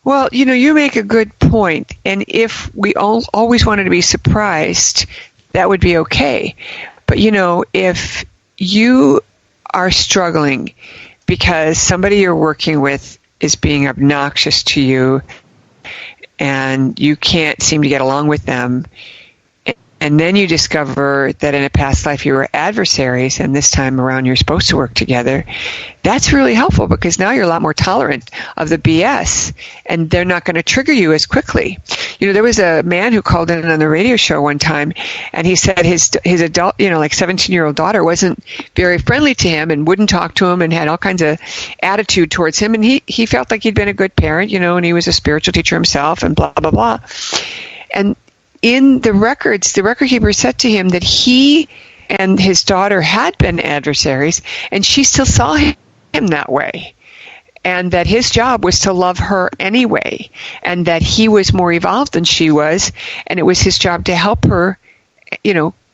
Well, you make a good point, and if we always wanted to be surprised, that would be okay. But, if you are struggling because somebody you're working with is being obnoxious to you and you can't seem to get along with them, and then you discover that in a past life you were adversaries and this time around you're supposed to work together, that's really helpful, because now you're a lot more tolerant of the BS and they're not going to trigger you as quickly. There was a man who called in on the radio show one time, and he said his adult, like 17-year-old daughter wasn't very friendly to him and wouldn't talk to him and had all kinds of attitude towards him, and he felt like he'd been a good parent, and he was a spiritual teacher himself and blah, blah, blah. And in the records, the record keeper said to him that he and his daughter had been adversaries, and she still saw him that way, and that his job was to love her anyway, and that he was more evolved than she was, and it was his job to help her,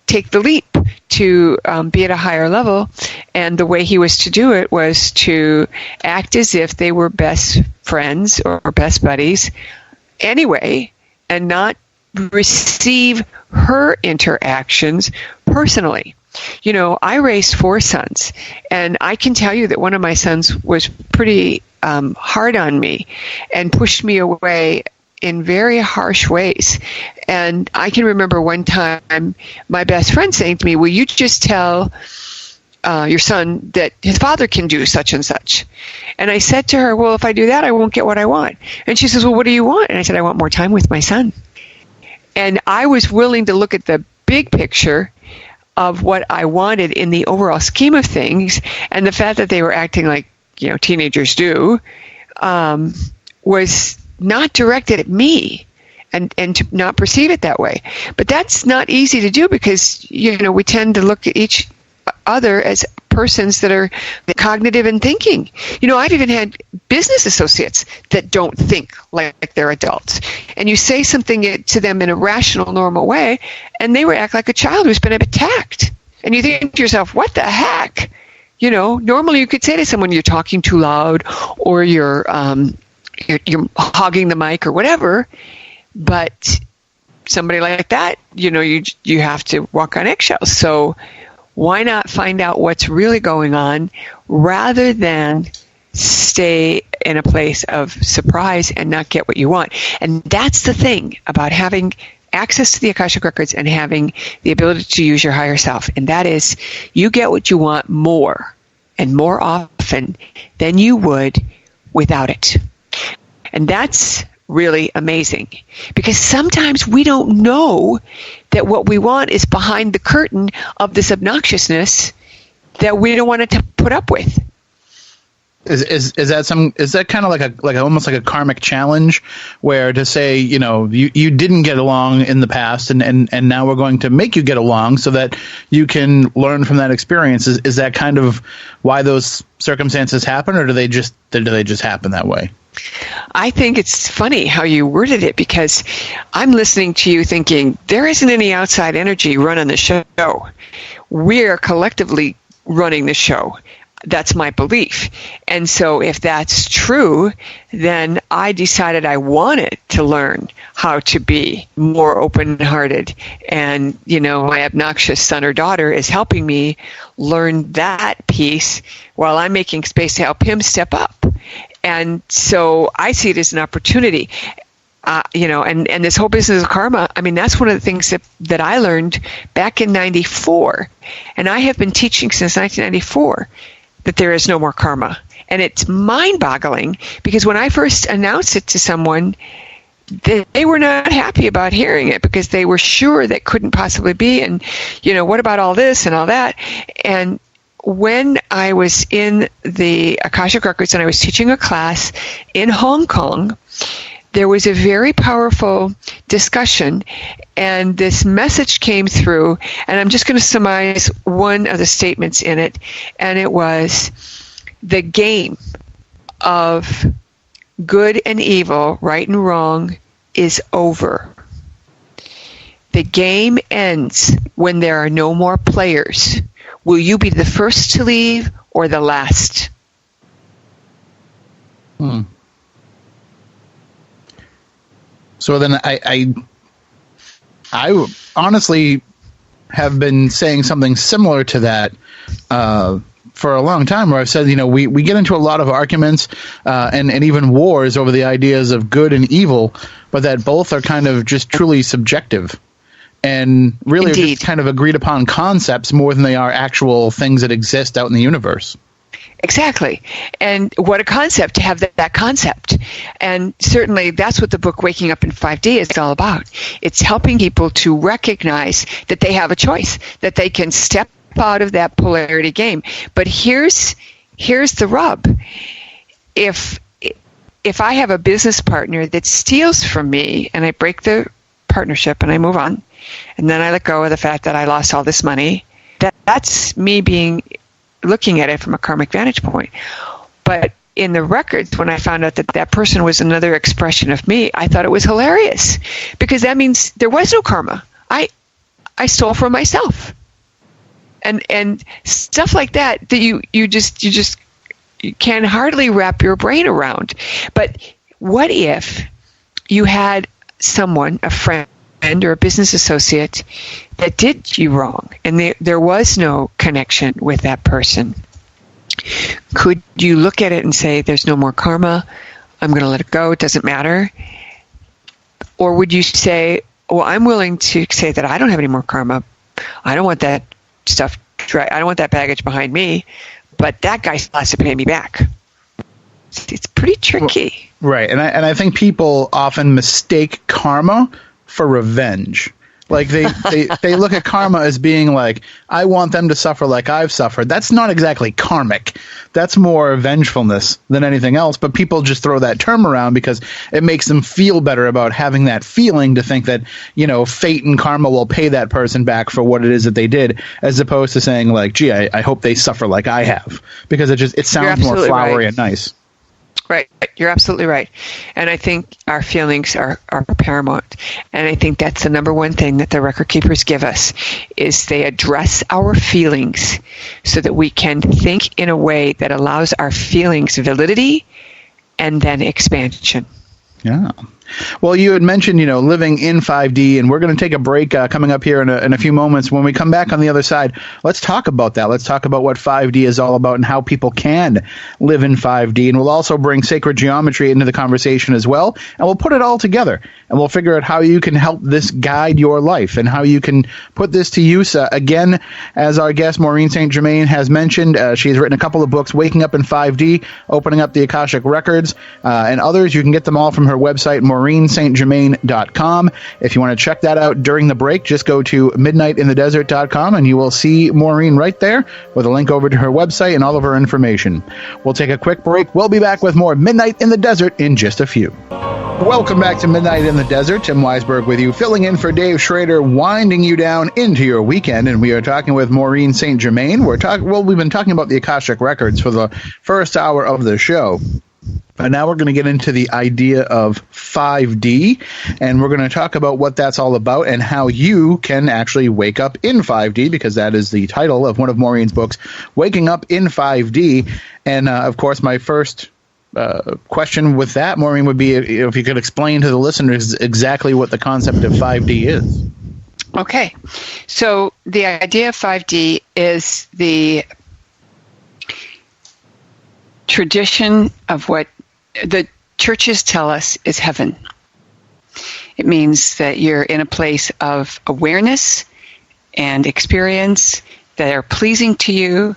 take the leap to be at a higher level. And the way he was to do it was to act as if they were best friends or best buddies anyway, and not receive her interactions personally. I raised 4 sons, and I can tell you that one of my sons was pretty hard on me and pushed me away in very harsh ways. And I can remember one time my best friend saying to me, will you just tell your son that his father can do such and such? And I said to her, well, if I do that, I won't get what I want. And she says, well, what do you want? And I said, I want more time with my son. And I was willing to look at the big picture of what I wanted in the overall scheme of things, and the fact that they were acting like, teenagers do, was not directed at me, and to not perceive it that way. But that's not easy to do because, we tend to look at each other as persons that are cognitive and thinking. I've even had business associates that don't think like they're adults. And you say something to them in a rational, normal way, and they react like a child who's been attacked. And you think to yourself, what the heck? Normally you could say to someone, you're talking too loud, or you're hogging the mic or whatever. But somebody like that, you have to walk on eggshells. So why not find out what's really going on rather than stay in a place of surprise and not get what you want? And that's the thing about having access to the Akashic Records and having the ability to use your higher self. And that is, you get what you want more and more often than you would without it. And that's really amazing, because sometimes we don't know that what we want is behind the curtain of this obnoxiousness that we don't want to put up with. Is that kind of like almost like a karmic challenge, where to say, you didn't get along in the past and now we're going to make you get along so that you can learn from that experience? Is that kind of why those circumstances happen, or do they just happen that way? I think it's funny how you worded it, because I'm listening to you thinking there isn't any outside energy running the show. We're collectively running the show. That's my belief. And so if that's true, then I decided I wanted to learn how to be more open-hearted. And, my obnoxious son or daughter is helping me learn that piece while I'm making space to help him step up. And so I see it as an opportunity. And this whole business of karma, that's one of the things that I learned back in 94. And I have been teaching since 1994 that there is no more karma. And it's mind-boggling, because when I first announced it to someone, they were not happy about hearing it, because they were sure that couldn't possibly be. And, what about all this and all that? And when I was in the Akashic Records and I was teaching a class in Hong Kong, there was a very powerful discussion, and this message came through, and I'm just going to surmise one of the statements in it, and it was, the game of good and evil, right and wrong, is over. The game ends when there are no more players. Will you be the first to leave or the last? So then I honestly have been saying something similar to that for a long time, where I've said, we get into a lot of arguments and even wars over the ideas of good and evil, but that both are kind of just truly subjective and really are just kind of agreed upon concepts more than they are actual things that exist out in the universe. Exactly. And what a concept to have that concept. And certainly that's what the book Waking Up in 5D is all about. It's helping people to recognize that they have a choice, that they can step out of that polarity game. But here's the rub. If I have a business partner that steals from me and I break the partnership and I move on, and then I let go of the fact that I lost all this money, that's me looking at it from a karmic vantage point. But in the records, when I found out that person was another expression of me, I thought it was hilarious, because that means there was no karma. I stole from myself, and stuff like that you can hardly wrap your brain around. But what if you had someone, a friend or a business associate, that did you wrong, and there was no connection with that person? Could you look at it and say, there's no more karma, I'm going to let it go, it doesn't matter? Or would you say, well, I'm willing to say that I don't have any more karma, I don't want that stuff, I don't want that baggage behind me, but that guy still has to pay me back? It's pretty tricky. Right, and I think people often mistake karma for revenge. Like they look at karma as being like, I want them to suffer like I've suffered. That's not exactly karmic. That's more vengefulness than anything else. But people just throw that term around because it makes them feel better about having that feeling to think that, fate and karma will pay that person back for what it is that they did, as opposed to saying like, gee, I hope they suffer like I have, because it sounds more flowery and nice. Right. You're absolutely right. And I think our feelings are paramount. And I think that's the number one thing that the record keepers give us, is they address our feelings so that we can think in a way that allows our feelings validity and then expansion. Yeah. Well, you had mentioned, living in 5D, and we're going to take a break coming up here in a few moments. When we come back on the other side, let's talk about that. Let's talk about what 5D is all about and how people can live in 5D. And we'll also bring sacred geometry into the conversation as well, and we'll put it all together, and we'll figure out how you can help this guide your life and how you can put this to use. Again, as our guest, Maureen St. Germain, has mentioned, she's written a couple of books, Waking Up in 5D, Opening Up the Akashic Records, and others. You can get them all from her website, MaureenSt.Germain.com. If you want to check that out during the break, just go to midnightinthedesert.com and you will see Maureen right there with a link over to her website and all of her information. We'll take a quick break. We'll be back with more Midnight in the Desert in just a few. Welcome back to Midnight in the Desert. Tim Weisberg with you, filling in for Dave Schrader, winding you down into your weekend. And we are talking with Maureen St. Germain. We've been talking about the Akashic Records for the first hour of the show. And now we're going to get into the idea of 5D, and we're going to talk about what that's all about and how you can actually wake up in 5D, because that is the title of one of Maureen's books, Waking Up in 5D. And, of course, my first question with that, Maureen, would be if you could explain to the listeners exactly what the concept of 5D is. Okay. So the idea of 5D is the tradition of what the churches tell us is heaven. It means that you're in a place of awareness and experience that are pleasing to you,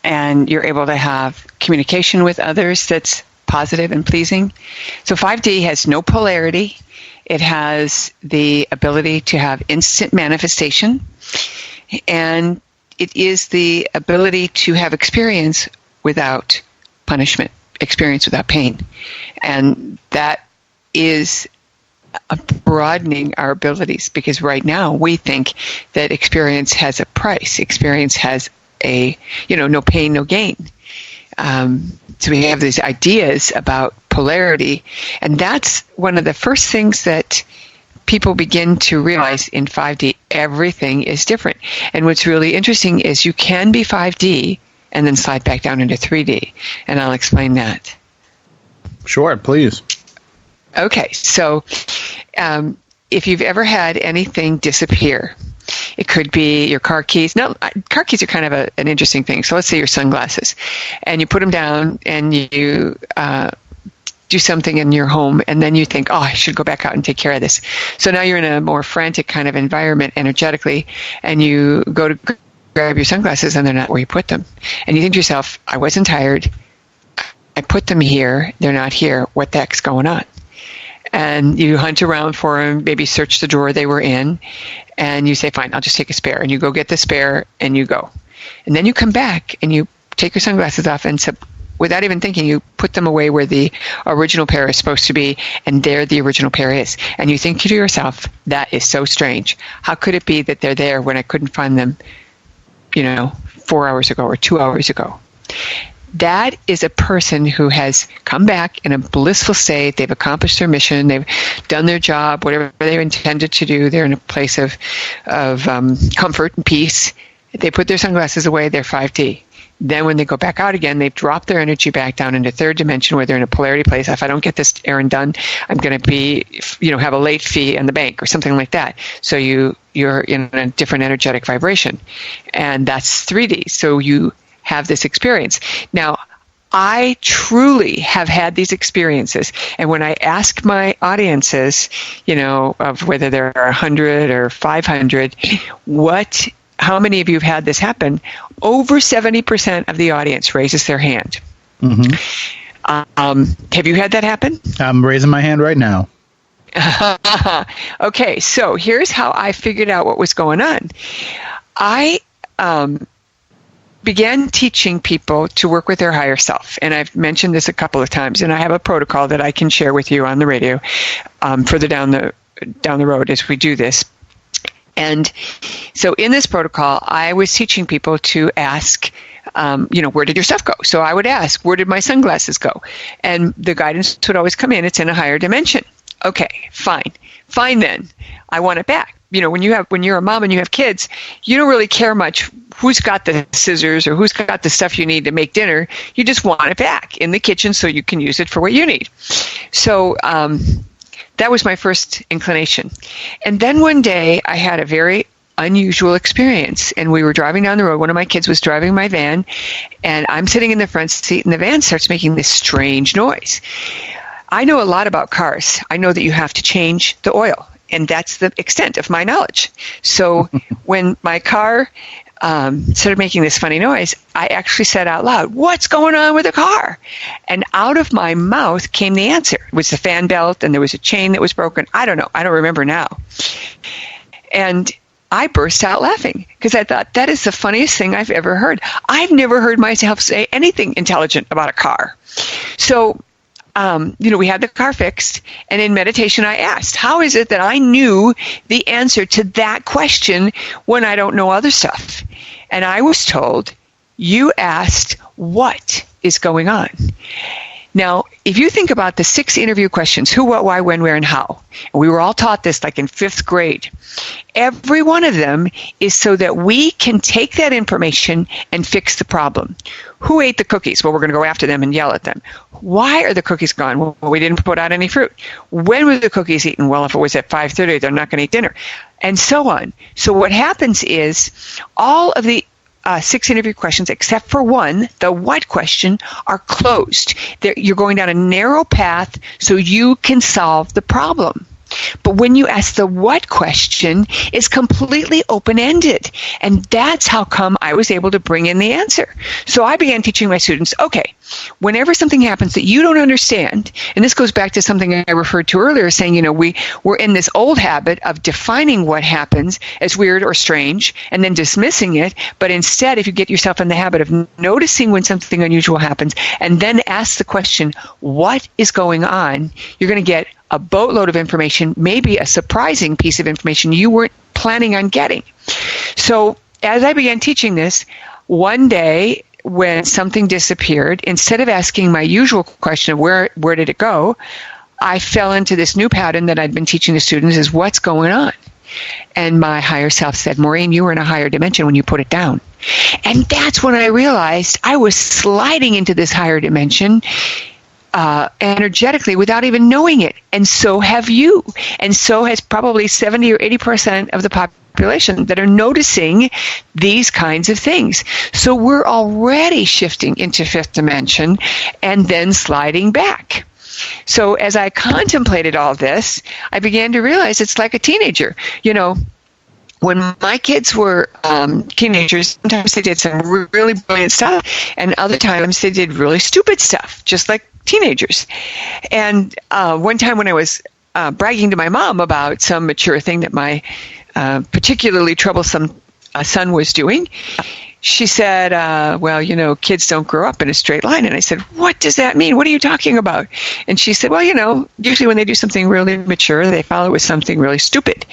and you're able to have communication with others that's positive and pleasing. So 5D has no polarity. It has the ability to have instant manifestation, and it is the ability to have experience without punishment, experience without pain. And that is broadening our abilities, because right now we think that experience has a price. Experience has a, no pain, no gain. So we have these ideas about polarity, and that's one of the first things that people begin to realize in 5D. Everything is different. And what's really interesting is you can be 5D and then slide back down into 3D. And I'll explain that. Sure, please. Okay, so if you've ever had anything disappear, it could be your car keys. No, car keys are kind of an interesting thing. So let's say your sunglasses, and you put them down and you do something in your home, and then you think, oh, I should go back out and take care of this. So now you're in a more frantic kind of environment energetically, and you go to grab your sunglasses and they're not where you put them. And you think to yourself, I wasn't tired. I put them here. They're not here. What the heck's going on? And you hunt around for them, maybe search the drawer they were in, and you say, fine, I'll just take a spare. And you go get the spare and you go. And then you come back and you take your sunglasses off, and without even thinking, you put them away where the original pair is supposed to be, and there the original pair is. And you think to yourself, that is so strange. How could it be that they're there when I couldn't find them 4 hours ago or 2 hours ago? That is a person who has come back in a blissful state. They've accomplished their mission. They've done their job, whatever they intended to do. They're in a place of comfort and peace. They put their sunglasses away. They're 5D. Then when they go back out again, they've dropped their energy back down into third dimension, where they're in a polarity place. If I don't get this errand done, I'm going to be, have a late fee in the bank or something like that. So you're in a different energetic vibration. And that's 3D. So you have this experience. Now, I truly have had these experiences. And when I ask my audiences, of whether there are 100 or 500, how many of you have had this happen? Over 70% of the audience raises their hand. Mm-hmm. Have you had that happen? I'm raising my hand right now. Okay, so here's how I figured out what was going on. I began teaching people to work with their higher self, and I've mentioned this a couple of times, and I have a protocol that I can share with you on the radio further down the road as we do this. And so in this protocol, I was teaching people to ask, where did your stuff go? So I would ask, where did my sunglasses go? And the guidance would always come in, it's in a higher dimension. Okay, fine then. I want it back. When you're a mom and you have kids, you don't really care much who's got the scissors or who's got the stuff you need to make dinner. You just want it back in the kitchen so you can use it for what you need. So that was my first inclination. And then one day I had a very unusual experience, and we were driving down the road. One of my kids was driving my van, and I'm sitting in the front seat, and the van starts making this strange noise. I know a lot about cars. I know that you have to change the oil, and that's the extent of my knowledge. So when my car started making this funny noise, I actually said out loud, "What's going on with the car?" And out of my mouth came the answer. It was the fan belt, and there was a chain that was broken. I don't know. I don't remember now. And I burst out laughing because I thought, that is the funniest thing I've ever heard. I've never heard myself say anything intelligent about a car. So we had the car fixed, and in meditation I asked, how is it that I knew the answer to that question when I don't know other stuff? And I was told, you asked, what is going on? Now, if you think about the 6 interview questions, who, what, why, when, where, and how, and we were all taught this like in 5th grade, every one of them is so that we can take that information and fix the problem. Who ate the cookies? Well, we're going to go after them and yell at them. Why are the cookies gone? Well, we didn't put out any fruit. When were the cookies eaten? Well, if it was at 5:30, they're not going to eat dinner, and so on. So what happens is all of the 6 interview questions, except for one, the what question, are closed. You're going down a narrow path so you can solve the problem. But when you ask the what question, it's completely open-ended. And that's how come I was able to bring in the answer. So I began teaching my students, okay, whenever something happens that you don't understand, and this goes back to something I referred to earlier, saying, we're in this old habit of defining what happens as weird or strange and then dismissing it. But instead, if you get yourself in the habit of noticing when something unusual happens and then ask the question, what is going on, you're going to get a boatload of information, maybe a surprising piece of information you weren't planning on getting. So as I began teaching this, one day when something disappeared, instead of asking my usual question of where did it go, I fell into this new pattern that I'd been teaching the students is what's going on? And my higher self said, Maureen, you were in a higher dimension when you put it down. And that's when I realized I was sliding into this higher dimension energetically without even knowing it. And so have you. And so has probably 70 or 80% of the population that are noticing these kinds of things. So we're already shifting into 5th dimension and then sliding back. So as I contemplated all this, I began to realize it's like a teenager. When my kids were teenagers, sometimes they did some really brilliant stuff, and other times they did really stupid stuff, just like teenagers. And one time when I was bragging to my mom about some mature thing that my particularly troublesome son was doing, she said, kids don't grow up in a straight line. And I said, what does that mean? What are you talking about? And she said, usually when they do something really mature, they follow it with something really stupid.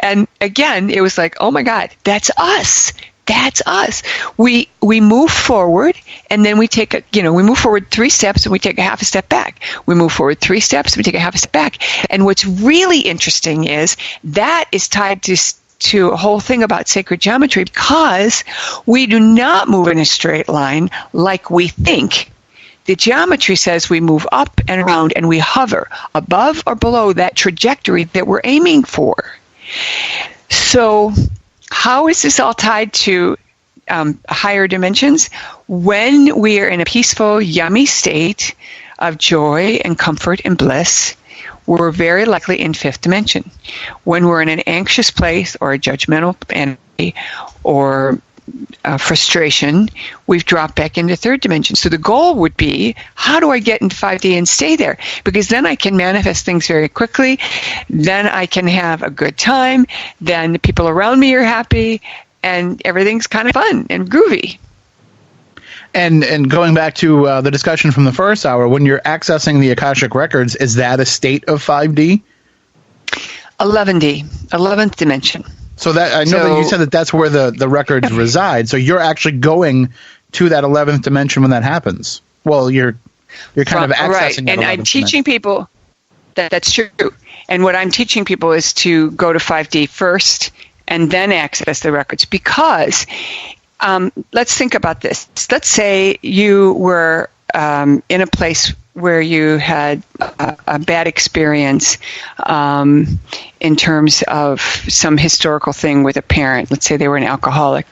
And again, it was like, oh my God, that's us. That's us. We move forward, and then we take we move forward 3 steps and we take a half a step back. We move forward 3 steps and we take a half a step back. And what's really interesting is that is tied to a whole thing about sacred geometry, because we do not move in a straight line like we think. The geometry says we move up and around and we hover above or below that trajectory that we're aiming for. So how is this all tied to higher dimensions? When we are in a peaceful, yummy state of joy and comfort and bliss, we're very likely in 5th dimension. When we're in an anxious place or a judgmental entity or frustration, we've dropped back into third dimension. So the goal would be, how do I get into 5D and stay there? Because then I can manifest things very quickly. Then I can have a good time. Then the people around me are happy, and everything's kind of fun and groovy. And going back to the discussion from the first hour, when you're accessing the Akashic records, is that a state of 5D? 11D, 11th dimension. So that I know that you said that that's where the records reside. So you're actually going to that 11th dimension when that happens. Well, you're kind of accessing right. that. And I'm teaching people that's true. And what I'm teaching people is to go to 5D first and then access the records. Because let's think about this. Let's say you were in a place where you had a bad experience in terms of some historical thing with a parent. Let's say they were an alcoholic.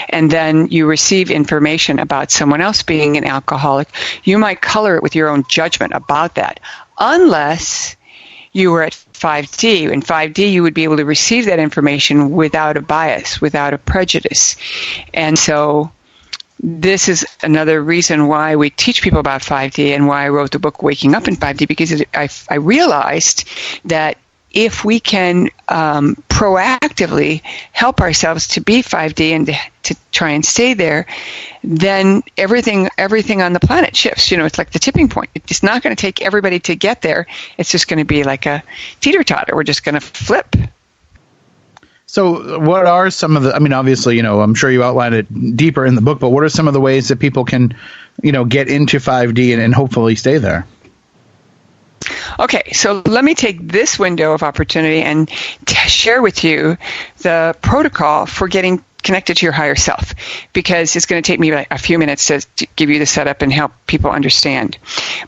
And then you receive information about someone else being an alcoholic. You might color it with your own judgment about that, unless you were at 5D. In 5D, you would be able to receive that information without a bias, without a prejudice. And so this is another reason why we teach people about 5D and why I wrote the book Waking Up in 5D, because I realized that if we can proactively help ourselves to be 5D and to try and stay there, then everything on the planet shifts. It's like the tipping point. It's not going to take everybody to get there. It's just going to be like a teeter-totter. We're just going to flip. So what are some of the, obviously, I'm sure you outlined it deeper in the book, but what are some of the ways that people can, get into 5D and hopefully stay there? Okay, so let me take this window of opportunity and share with you the protocol for getting connected to your higher self, because it's going to take me like a few minutes to give you the setup and help people understand.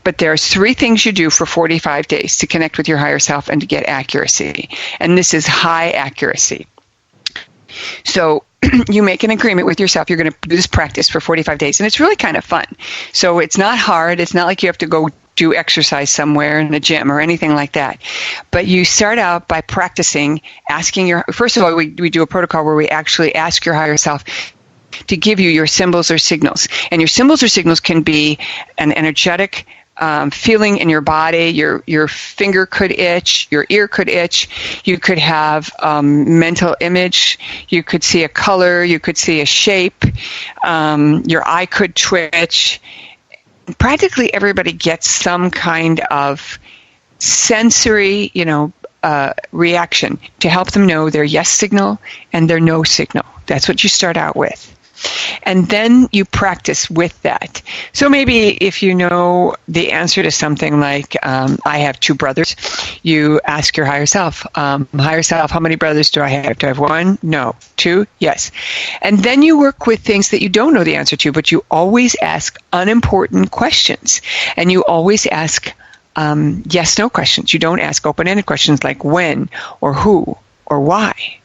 But there's 3 things you do for 45 days to connect with your higher self and to get accuracy. And this is high accuracy. So you make an agreement with yourself. You're going to do this practice for 45 days, and it's really kind of fun. So it's not hard. It's not like you have to go do exercise somewhere in a gym or anything like that. But you start out by practicing asking first of all, we do a protocol where we actually ask your higher self to give you your symbols or signals. And your symbols or signals can be an energetic feeling in your body. Your finger could itch, your ear could itch, you could have mental image, you could see a color, you could see a shape, your eye could twitch. Practically everybody gets some kind of sensory, reaction to help them know their yes signal and their no signal. That's what you start out with. And then you practice with that. So maybe if you know the answer to something like, I have 2 brothers, you ask your higher self, how many brothers do I have? Do I have 1? No. 2? Yes. And then you work with things that you don't know the answer to, but you always ask unimportant questions. And you always ask yes-no questions. You don't ask open-ended questions like when or who or why.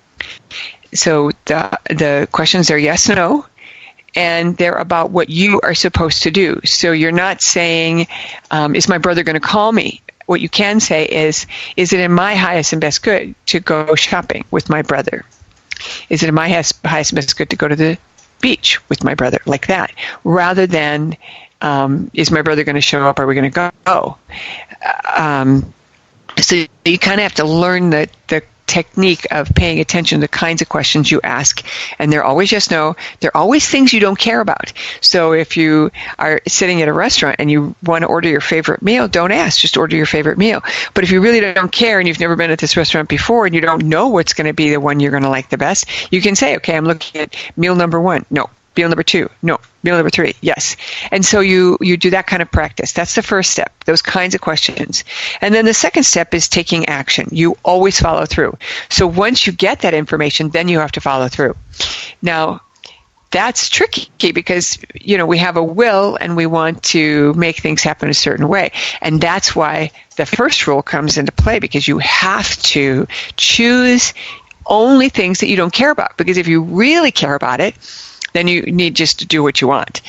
So the questions are yes, no, and they're about what you are supposed to do. So you're not saying, is my brother going to call me? What you can say is it in my highest and best good to go shopping with my brother? Is it in my highest and best good to go to the beach with my brother? Like that, rather than, is my brother going to show up? Are we going to go? So you kind of have to learn the technique of paying attention to the kinds of questions you ask, and they're always yes, no. They're always things you don't care about. So if you are sitting at a restaurant and you want to order your favorite meal, don't ask, just order your favorite meal. But if you really don't care and you've never been at this restaurant before and you don't know what's going to be the one you're going to like the best, you can say, okay, I'm looking at meal number 1. No. Meal number 2, no. Meal number 3, yes. And so you do that kind of practice. That's the first step, those kinds of questions. And then the second step is taking action. You always follow through. So once you get that information, then you have to follow through. Now, that's tricky because, we have a will and we want to make things happen a certain way. And that's why the first rule comes into play, because you have to choose only things that you don't care about. Because if you really care about it, then you need just to do what you want.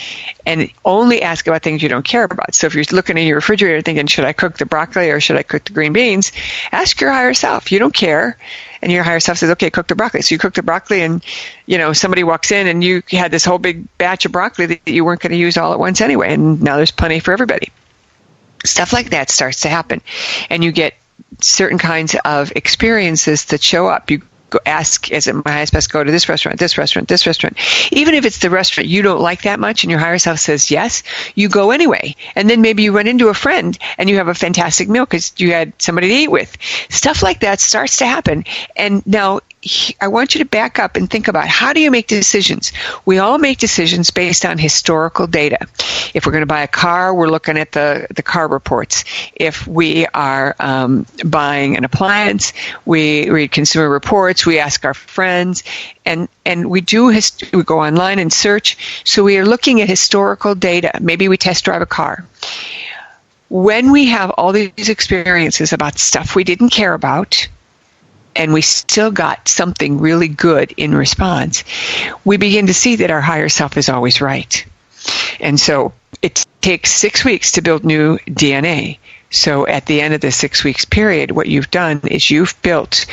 And only ask about things you don't care about. So if you're looking in your refrigerator thinking, should I cook the broccoli or should I cook the green beans? Ask your higher self. You don't care. And your higher self says, okay, cook the broccoli. So you cook the broccoli and, somebody walks in and you had this whole big batch of broccoli that you weren't going to use all at once anyway. And now there's plenty for everybody. Stuff like that starts to happen. And you get certain kinds of experiences that show up. You ask, is it my highest best go to this restaurant, this restaurant, this restaurant? Even if it's the restaurant you don't like that much and your higher self says yes, you go anyway. And then maybe you run into a friend and you have a fantastic meal because you had somebody to eat with. Stuff like that starts to happen. And now I want you to back up and think about, how do you make decisions? We all make decisions based on historical data. If we're going to buy a car, we're looking at the car reports. If we are buying an appliance, we read consumer reports, we ask our friends, and we go online and search. So we are looking at historical data. Maybe we test drive a car. When we have all these experiences about stuff we didn't care about, and we still got something really good in response, we begin to see that our higher self is always right. And so it takes 6 weeks to build new DNA. So at the end of the 6 weeks period, what you've done is you've built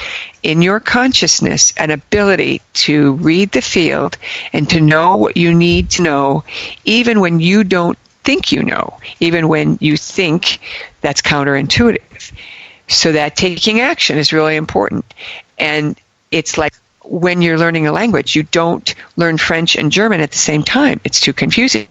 in your consciousness an ability to read the field and to know what you need to know, even when you don't think you know, even when you think that's counterintuitive. So that taking action is really important. And it's like when you're learning a language, you don't learn French and German at the same time. It's too confusing.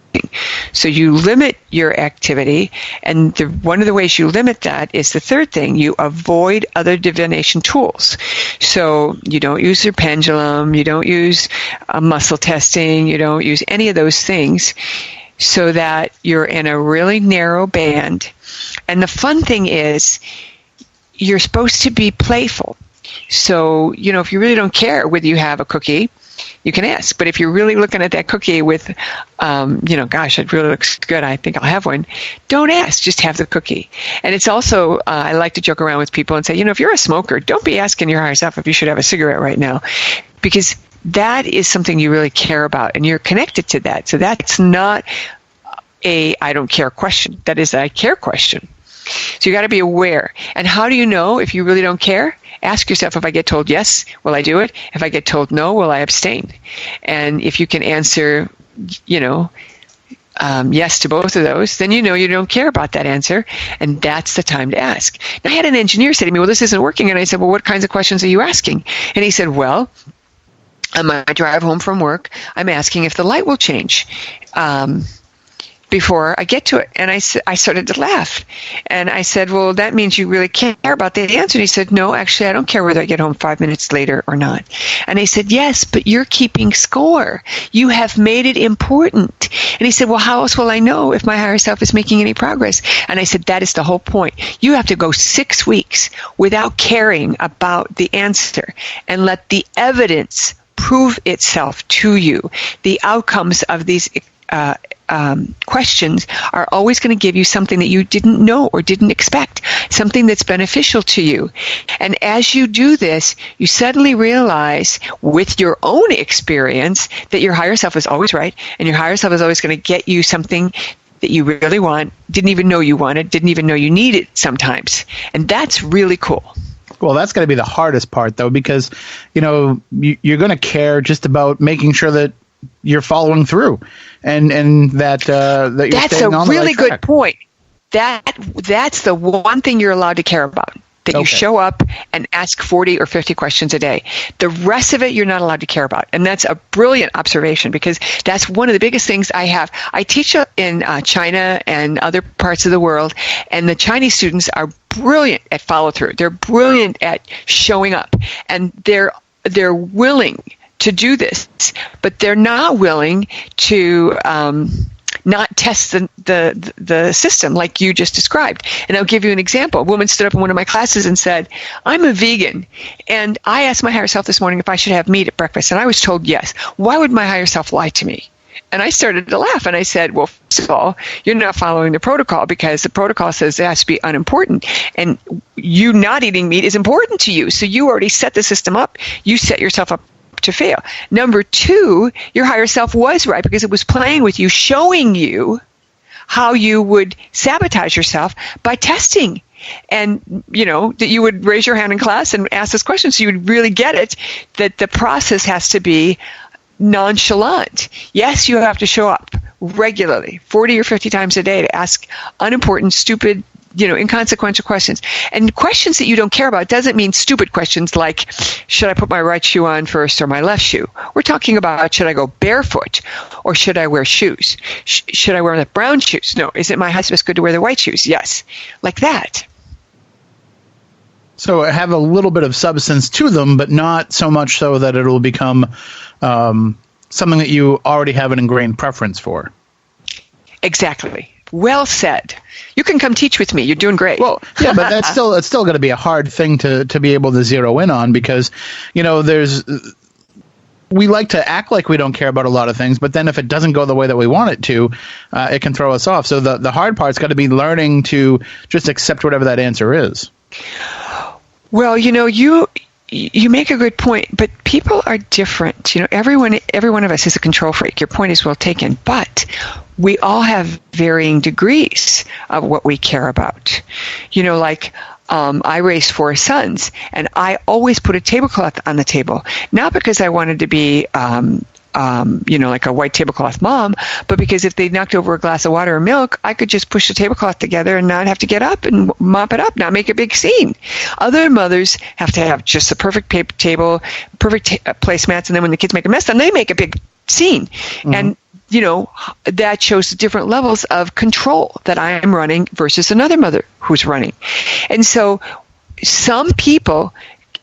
So you limit your activity, and one of the ways you limit that is the third thing. You avoid other divination tools. So you don't use your pendulum, you don't use muscle testing, you don't use any of those things, so that you're in a really narrow band. And the fun thing is, you're supposed to be playful. So, if you really don't care whether you have a cookie, you can ask. But if you're really looking at that cookie with, gosh, it really looks good, I think I'll have one, don't ask, just have the cookie. And it's also, I like to joke around with people and say, if you're a smoker, don't be asking your higher self if you should have a cigarette right now, because that is something you really care about and you're connected to that. So that's not a I don't care question. That is a I care question. So you got to be aware. And how do you know if you really don't care? Ask yourself, if I get told yes, will I do it? If I get told no, will I abstain? And if you can answer, yes to both of those, then you don't care about that answer, and that's the time to ask. Now, I had an engineer say to me, well, this isn't working. And I said, well, what kinds of questions are you asking? And he said, well, on my drive home from work, I'm asking if the light will change before I get to it. And I started to laugh. And I said, well, that means you really care about the answer. And he said, no, actually, I don't care whether I get home 5 minutes later or not. And I said, yes, but you're keeping score. You have made it important. And he said, well, how else will I know if my higher self is making any progress? And I said, that is the whole point. You have to go 6 weeks without caring about the answer and let the evidence prove itself to you. The outcomes of these questions are always going to give you something that you didn't know or didn't expect, something that's beneficial to you. And as you do this, you suddenly realize with your own experience that your higher self is always right, and your higher self is always going to get you something that you really want, didn't even know you wanted, didn't even know you needed sometimes. And that's really cool. Well, that's going to be the hardest part, though, because, you're going to care just about making sure that you're following through, and that you're that's staying on the right track. That's a really good point. That's the one thing you're allowed to care about, that you show up and ask 40 or 50 questions a day. The rest of it you're not allowed to care about. And that's a brilliant observation, because that's one of the biggest things I have. I teach in China and other parts of the world, and the Chinese students are brilliant at follow-through. They're brilliant at showing up, and they're willing to do this, but they're not willing to not test the system like you just described. And I'll give you an example. A woman stood up in one of my classes and said, I'm a vegan, and I asked my higher self this morning if I should have meat at breakfast, and I was told yes. Why would my higher self lie to me? And I started to laugh, and I said, well, first of all, you're not following the protocol, because the protocol says it has to be unimportant, and you not eating meat is important to you. So you already set the system up. You set yourself up to fail. Number two, your higher self was right because it was playing with you, showing you how you would sabotage yourself by testing. And, that you would raise your hand in class and ask this question so you would really get it, that the process has to be nonchalant. Yes, you have to show up regularly, 40 or 50 times a day to ask unimportant, stupid, inconsequential questions. And questions that you don't care about doesn't mean stupid questions like, should I put my right shoe on first or my left shoe? We're talking about, should I go barefoot or should I wear shoes? Should I wear the brown shoes? No. Is it my husband's good to wear the white shoes? Yes. Like that. So have a little bit of substance to them, but not so much so that it'll become something that you already have an ingrained preference for. Exactly. Well said. You can come teach with me. You're doing great. Well, yeah, but it's still going to be a hard thing to be able to zero in on because, we like to act like we don't care about a lot of things, but then if it doesn't go the way that we want it to, it can throw us off. So the hard part's got to be learning to just accept whatever that answer is. Well, you make a good point, but people are different. Every one of us is a control freak. Your point is well taken, but we all have varying degrees of what we care about. I raised 4 sons, and I always put a tablecloth on the table, not because I wanted to be like a white tablecloth mom, but because if they knocked over a glass of water or milk, I could just push the tablecloth together and not have to get up and mop it up, not make a big scene. Other mothers have to have just the perfect paper table, perfect placemats, and then when the kids make a mess, then they make a big scene. Mm-hmm. And that shows different levels of control that I am running versus another mother who's running. And so some people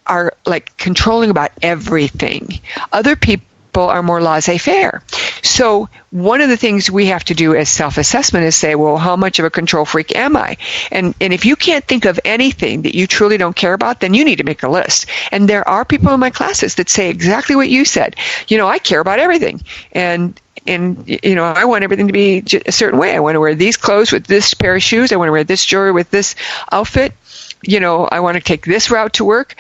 are like controlling about everything. Other people are more laissez-faire. So one of the things we have to do as self-assessment is say, well, how much of a control freak am I? And if you can't think of anything that you truly don't care about, then you need to make a list. And there are people in my classes that say exactly what you said. I care about everything. And I want everything to be a certain way. I want to wear these clothes with this pair of shoes. I want to wear this jewelry with this outfit. I want to take this route to work.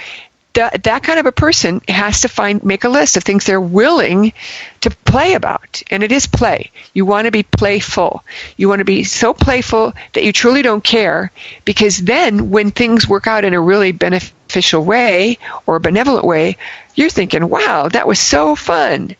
That kind of a person has to make a list of things they're willing to play about. And it is play. You want to be playful. You want to be so playful that you truly don't care, because then when things work out in a really beneficial way or a benevolent way, you're thinking, wow, that was so fun.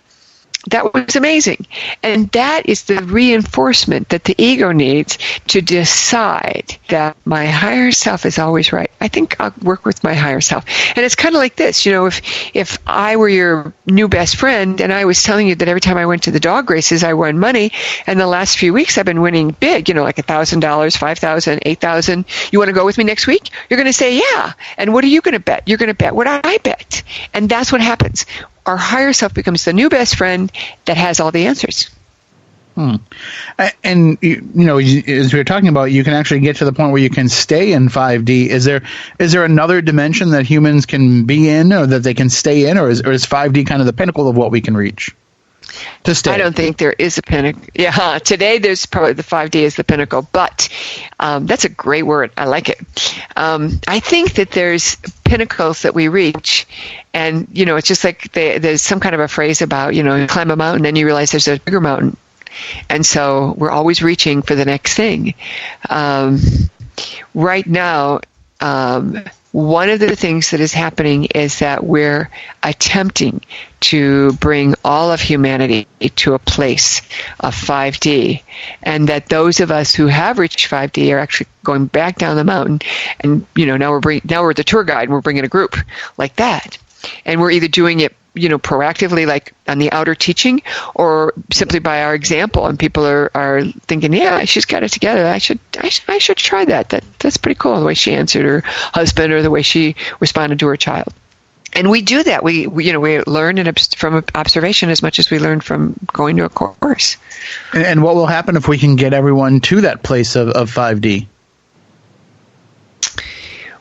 That was amazing. And that is the reinforcement that the ego needs to decide that my higher self is always right. I think I'll work with my higher self. And it's kind of like this, if I were your new best friend and I was telling you that every time I went to the dog races, I won money, and the last few weeks I've been winning big, like $1,000, $5,000, $8,000. You want to go with me next week? You're going to say, yeah. And what are you going to bet? You're going to bet what I bet. And that's what happens. Our higher self becomes the new best friend that has all the answers. And, as we were talking about, you can actually get to the point where you can stay in 5D. Is there another dimension that humans can be in, or that they can stay in, or is 5D kind of the pinnacle of what we can reach to stay? I don't think there is a pinnacle. Yeah, today there's probably the 5D is the pinnacle, but that's a great word. I like it. I think that there's pinnacles that we reach, and it's just like there's some kind of a phrase about you climb a mountain and you realize there's a bigger mountain, and so we're always reaching for the next thing. Right now, one of the things that is happening is that we're attempting to bring all of humanity to a place of 5D, and that those of us who have reached 5D are actually going back down the mountain, and now we're the tour guide and we're bringing a group like that, and we're either doing it proactively, like on the outer teaching, or simply by our example, and people are thinking, yeah, she's got it together. I should try that. That's pretty cool, the way she answered her husband or the way she responded to her child. And we do that. We learn from observation as much as we learn from going to a course. And what will happen if we can get everyone to that place of 5D?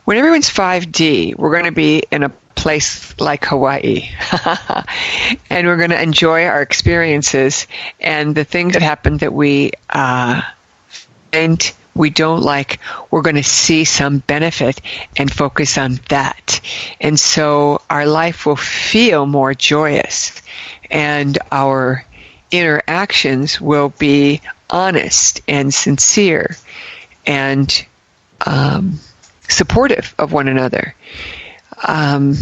When everyone's 5D, we're going to be in a place like Hawaii, and we're going to enjoy our experiences and the things that happen that we find we don't like, we're going to see some benefit and focus on that. And so our life will feel more joyous, and our interactions will be honest and sincere and supportive of one another. And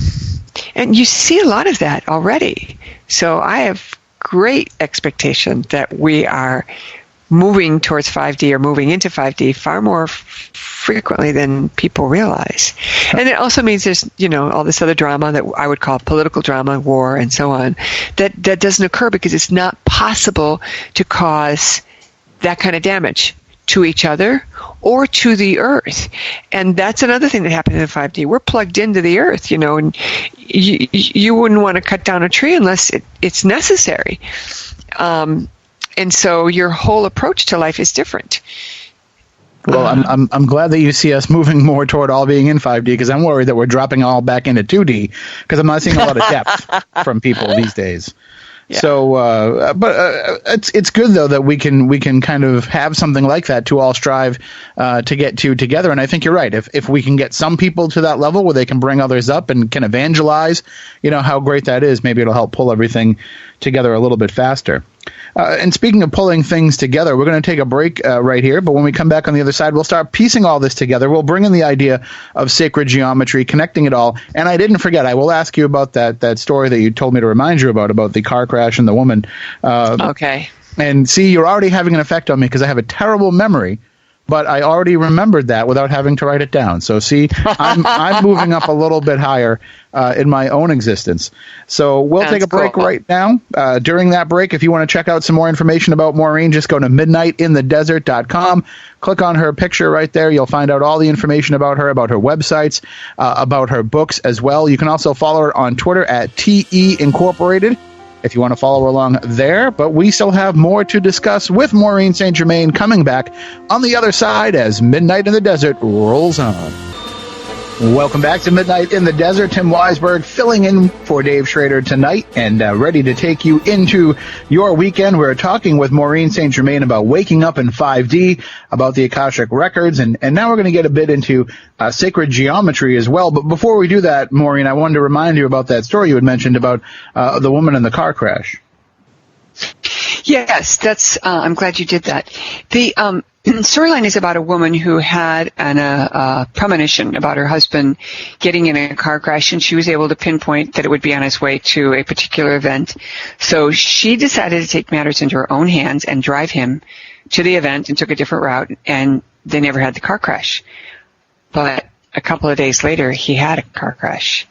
you see a lot of that already. So I have great expectation that we are moving towards 5D or moving into 5D far more frequently than people realize. And it also means there's, all this other drama that I would call political drama, war, and so on, that doesn't occur because it's not possible to cause that kind of damage to each other or to the earth. And that's another thing that happens in 5D. We're plugged into the earth, and you wouldn't want to cut down a tree unless it's necessary. And so your whole approach to life is different. Well, I'm glad that you see us moving more toward all being in 5D, because I'm worried that we're dropping all back into 2D, because I'm not seeing a lot of depth from people these days. Yeah. So, but it's good though that we can kind of have something like that to all strive to get to together. And I think you're right. If we can get some people to that level where they can bring others up and can evangelize, how great that is. Maybe it'll help pull everything together a little bit faster. And speaking of pulling things together, we're going to take a break right here. But when we come back on the other side, we'll start piecing all this together. We'll bring in the idea of sacred geometry, connecting it all. And I didn't forget, I will ask you about that story that you told me to remind you about the car crash and the woman. Okay. And see, you're already having an effect on me because I have a terrible memory. But I already remembered that without having to write it down. So see, I'm moving up a little bit higher in my own existence. So we'll take a break right now. During that break, if you want to check out some more information about Maureen, just go to midnightinthedesert.com. Click on her picture right there. You'll find out all the information about her websites, about her books as well. You can also follow her on Twitter at TE Incorporated, if you want to follow along there. But we still have more to discuss with Maureen St. Germain coming back on the other side as Midnight in the Desert rolls on. Welcome back to Midnight in the Desert. Tim Weisberg filling in for Dave Schrader tonight and ready to take you into your weekend. We're talking with Maureen St. Germain about waking up in 5D, about the Akashic records, and now we're going to get a bit into sacred geometry as well. But before we do that, Maureen, I wanted to remind you about that story you had mentioned about the woman in the car crash. Yes, that's. I'm glad you did that. The storyline is about a woman who had a premonition about her husband getting in a car crash, and she was able to pinpoint that it would be on his way to a particular event. So she decided to take matters into her own hands and drive him to the event and took a different route, and they never had the car crash. But a couple of days later, he had a car crash.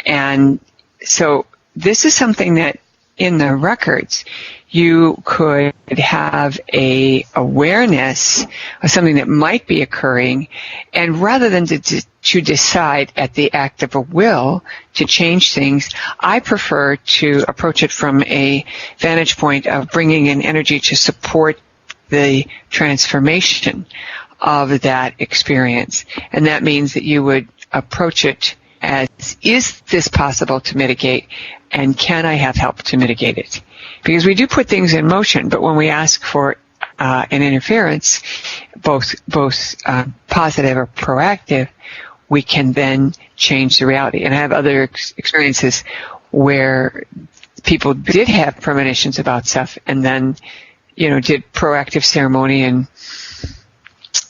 And so this is something that in the records, you could have a awareness of something that might be occurring, and rather than to decide at the act of a will to change things, I prefer to approach it from a vantage point of bringing in energy to support the transformation of that experience. And that means that you would approach it as, is this possible to mitigate, and can I have help to mitigate it? Because we do put things in motion, but when we ask for an interference, both positive or proactive, we can then change the reality. And I have other experiences where people did have premonitions about stuff and then, did proactive ceremony and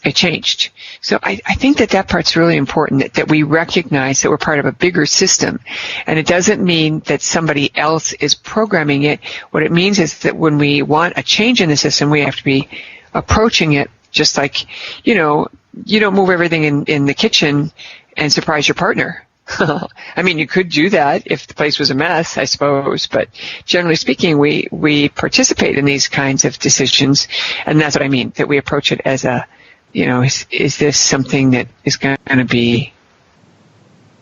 it changed. So I think that part's really important, that we recognize that we're part of a bigger system. And it doesn't mean that somebody else is programming it. What it means is that when we want a change in the system, we have to be approaching it just like, you don't move everything in the kitchen and surprise your partner. I mean, you could do that if the place was a mess, I suppose, but generally speaking, we participate in these kinds of decisions, and that's what I mean, that we approach it as a, is this something that is going to be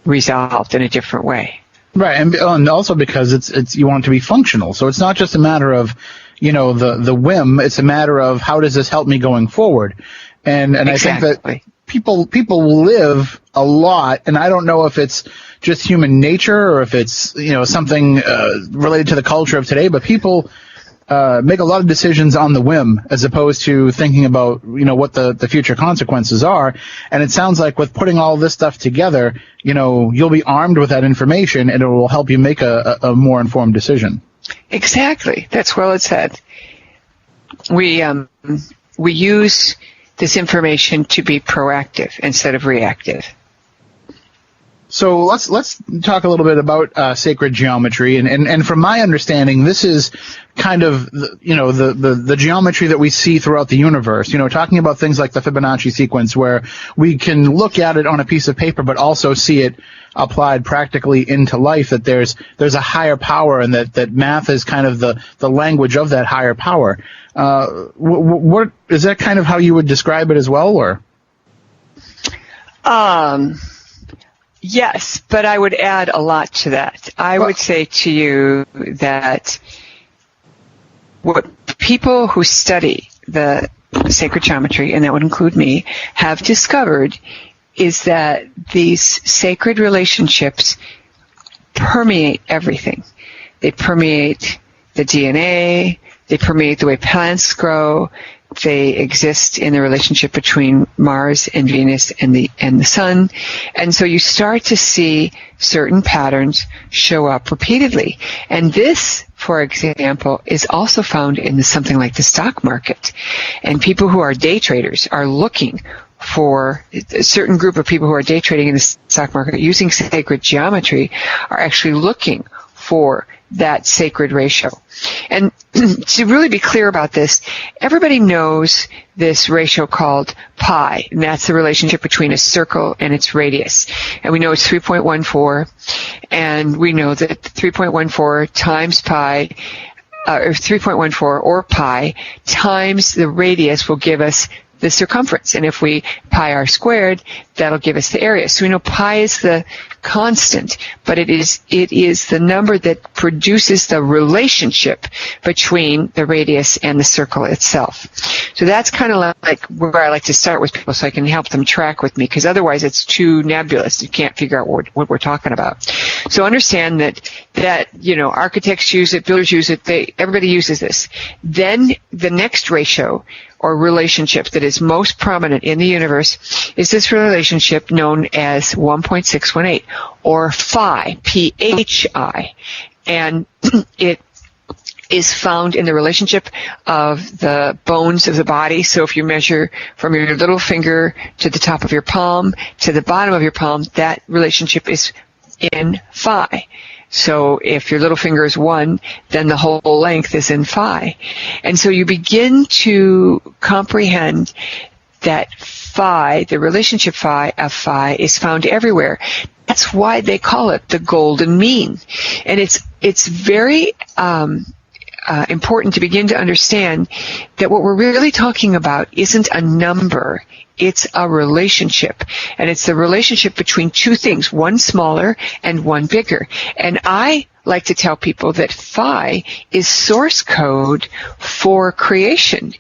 resolved in a different way? Right, and also because it's you want it to be functional, so it's not just a matter of, the whim, it's a matter of how does this help me going forward, and exactly. I think that people live a lot, and I don't know if it's just human nature or if it's something related to the culture of today, but people make a lot of decisions on the whim as opposed to thinking about, what the future consequences are. And it sounds like with putting all this stuff together, you'll be armed with that information and it will help you make a more informed decision. Exactly. That's well said. We use this information to be proactive instead of reactive. So let's talk a little bit about sacred geometry, and from my understanding, this is kind of the geometry that we see throughout the universe. Talking about things like the Fibonacci sequence, where we can look at it on a piece of paper, but also see it applied practically into life. That there's a higher power, and that math is kind of the language of that higher power. What is that kind of how you would describe it as well, or? Yes, but I would add a lot to that. I would say to you that what people who study the sacred geometry, and that would include me, have discovered is that these sacred relationships permeate everything. They permeate the DNA, they permeate the way plants grow, they exist in the relationship between Mars and Venus and the Sun. And so you start to see certain patterns show up repeatedly. And this, for example, is also found in something like the stock market. And people who are day traders are looking for a certain group of people who are day trading in the stock market using sacred geometry are actually looking for that sacred ratio. And to really be clear about this, everybody knows this ratio called pi, and that's the relationship between a circle and its radius. And we know it's 3.14, and we know that 3.14 times pi, or 3.14 or pi times the radius will give us the circumference. And if we pi r squared, that'll give us the area. So we know pi is the constant, but it is the number that produces the relationship between the radius and the circle itself. So that's kind of like where I like to start with people so I can help them track with me, because otherwise it's too nebulous. You can't figure out what we're talking about. So understand that architects use it, builders use it, everybody uses this. Then the next ratio or relationship that is most prominent in the universe is this relationship known as 1.618, or phi, P-H-I. And it is found in the relationship of the bones of the body. So if you measure from your little finger to the top of your palm to the bottom of your palm, that relationship is in phi. So if your little finger is 1, then the whole length is in phi. And so you begin to comprehend that phi, the relationship phi of phi, is found everywhere. That's why they call it the golden mean. And it's very important to begin to understand that what we're really talking about isn't a number. It's a relationship, and it's the relationship between two things, one smaller and one bigger. And I like to tell people that phi is source code for creation,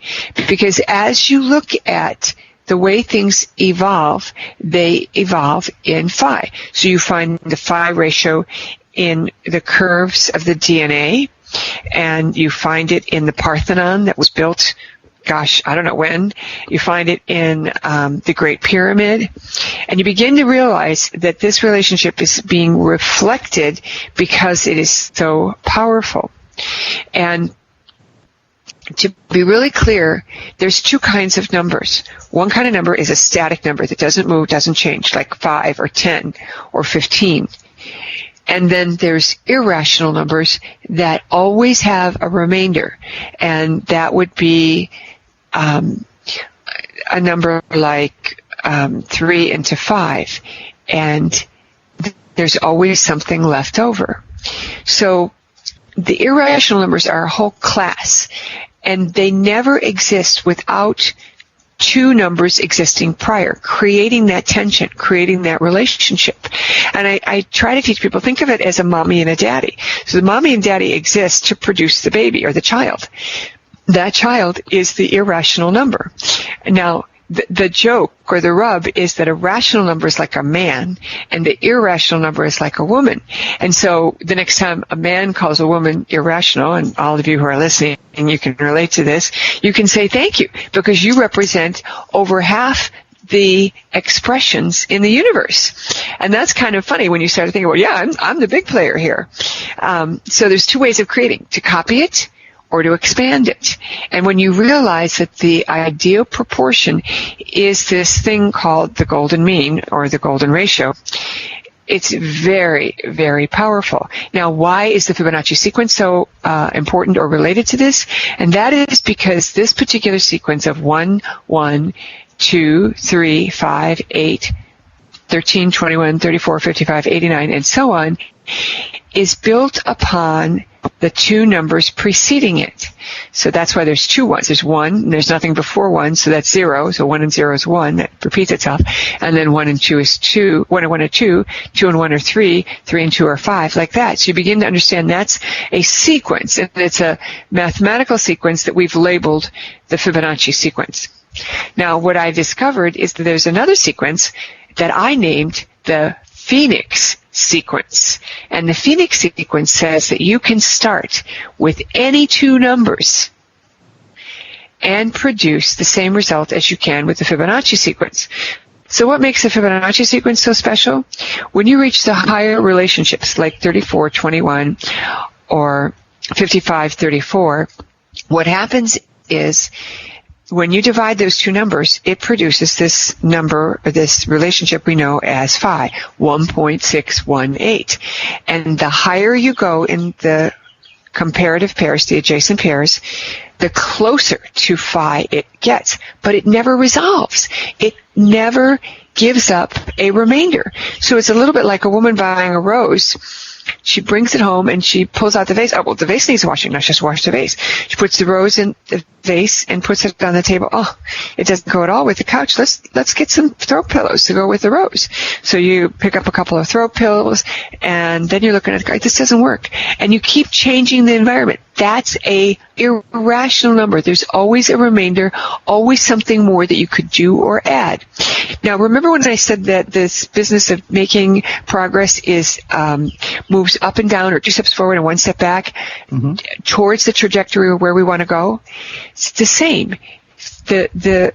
because as you look at the way things evolve, they evolve in phi. So you find the phi ratio in the curves of the DNA, and you find it in the Parthenon that was built, I don't know when. You find it in the Great Pyramid. And you begin to realize that this relationship is being reflected because it is so powerful. And to be really clear, there's two kinds of numbers. One kind of number is a static number that doesn't move, doesn't change, like 5 or 10 or 15. And then there's irrational numbers that always have a remainder. And that would be a number like 3 into 5. And there's always something left over. So the irrational numbers are a whole class. And they never exist without two numbers existing prior, creating that tension, creating that relationship. And I try to teach people, think of it as a mommy and a daddy. So the mommy and daddy exist to produce the baby or the child. That child is the irrational number. Now, the joke or the rub is that a rational number is like a man and the irrational number is like a woman. And so the next time a man calls a woman irrational, and all of you who are listening, and you can relate to this, you can say thank you, because you represent over half the expressions in the universe. And that's kind of funny when you start to think, well, yeah, I'm the big player here. So there's two ways of creating: to copy it or to expand it. And when you realize that the ideal proportion is this thing called the golden mean or the golden ratio, it's very, very powerful. Now, why is the Fibonacci sequence so important or related to this? And that is because this particular sequence of 1, 1, 2, 3, 5, 8, 13, 21, 34, 55, 89, and so on, is built upon the two numbers preceding it. So that's why there's two ones. There's 1, and there's nothing before 1, so that's 0. So 1 and 0 is 1. That repeats itself. And then 1 and 2 is 2. 1 and 1 are 2. 2 and 1 are 3. 3 and 2 are 5. Like that. So you begin to understand that's a sequence, and it's a mathematical sequence that we've labeled the Fibonacci sequence. Now, what I discovered is that there's another sequence that I named the Phoenix sequence. And the Phoenix sequence says that you can start with any two numbers and produce the same result as you can with the Fibonacci sequence. So what makes the Fibonacci sequence so special? When you reach the higher relationships, like 34-21 or 55-34, what happens is when you divide those two numbers, it produces this number, or this relationship we know as phi, 1.618. And the higher you go in the comparative pairs, the adjacent pairs, the closer to phi it gets. But it never resolves. It never gives up a remainder. So it's a little bit like a woman buying a rose. She brings it home and she pulls out the vase. Oh, well, the vase needs washing. Now, just wash the vase. She puts the rose in the vase and puts it on the table. Oh, it doesn't go at all with the couch. Let's get some throw pillows to go with the rose. So you pick up a couple of throw pillows, and then you're looking at the guy. This doesn't work. And you keep changing the environment. That's a irrational number. There's always a remainder, always something more that you could do or add. Now, remember when I said that this business of making progress is moves up and down, or 2 steps forward and 1 step back, towards the trajectory of where we want to go? It's the same. The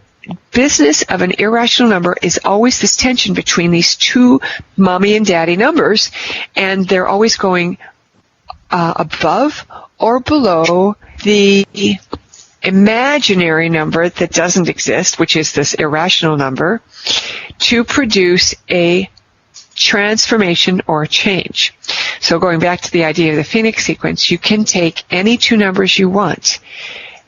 business of an irrational number is always this tension between these two mommy and daddy numbers, and they're always going above or below the imaginary number that doesn't exist, which is this irrational number, to produce a transformation or change. So going back to the idea of the Phoenix sequence, you can take any two numbers you want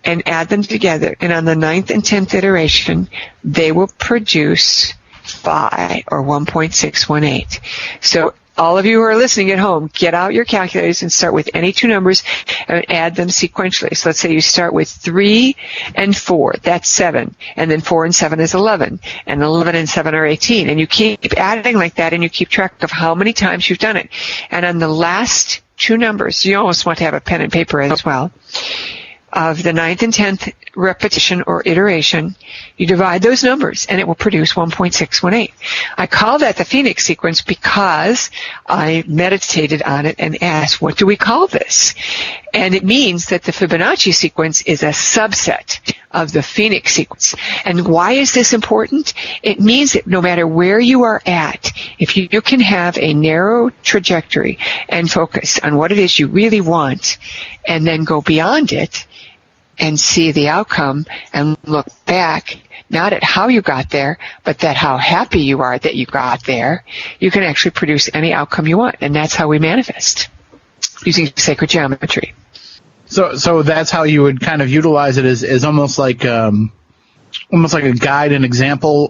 and add them together, and on the 9th and 10th iteration, they will produce phi, or 1.618. So all of you who are listening at home, get out your calculators and start with any two numbers and add them sequentially. So let's say you start with 3 and 4, that's 7, and then 4 and 7 is 11, and 11 and 7 are 18, and you keep adding like that, and you keep track of how many times you've done it. And on the last two numbers, you almost want to have a pen and paper as well, of the 9th and 10th repetition or iteration, you divide those numbers and it will produce 1.618. I call that the Phoenix sequence because I meditated on it and asked, what do we call this? And it means that the Fibonacci sequence is a subset of the Phoenix sequence. And why is this important? It means that no matter where you are at, if you can have a narrow trajectory and focus on what it is you really want, and then go beyond it and see the outcome and look back, not at how you got there, but that how happy you are that you got there, you can actually produce any outcome you want. And that's how we manifest, using sacred geometry. So that's how you would kind of utilize it, as almost like a guide, an example,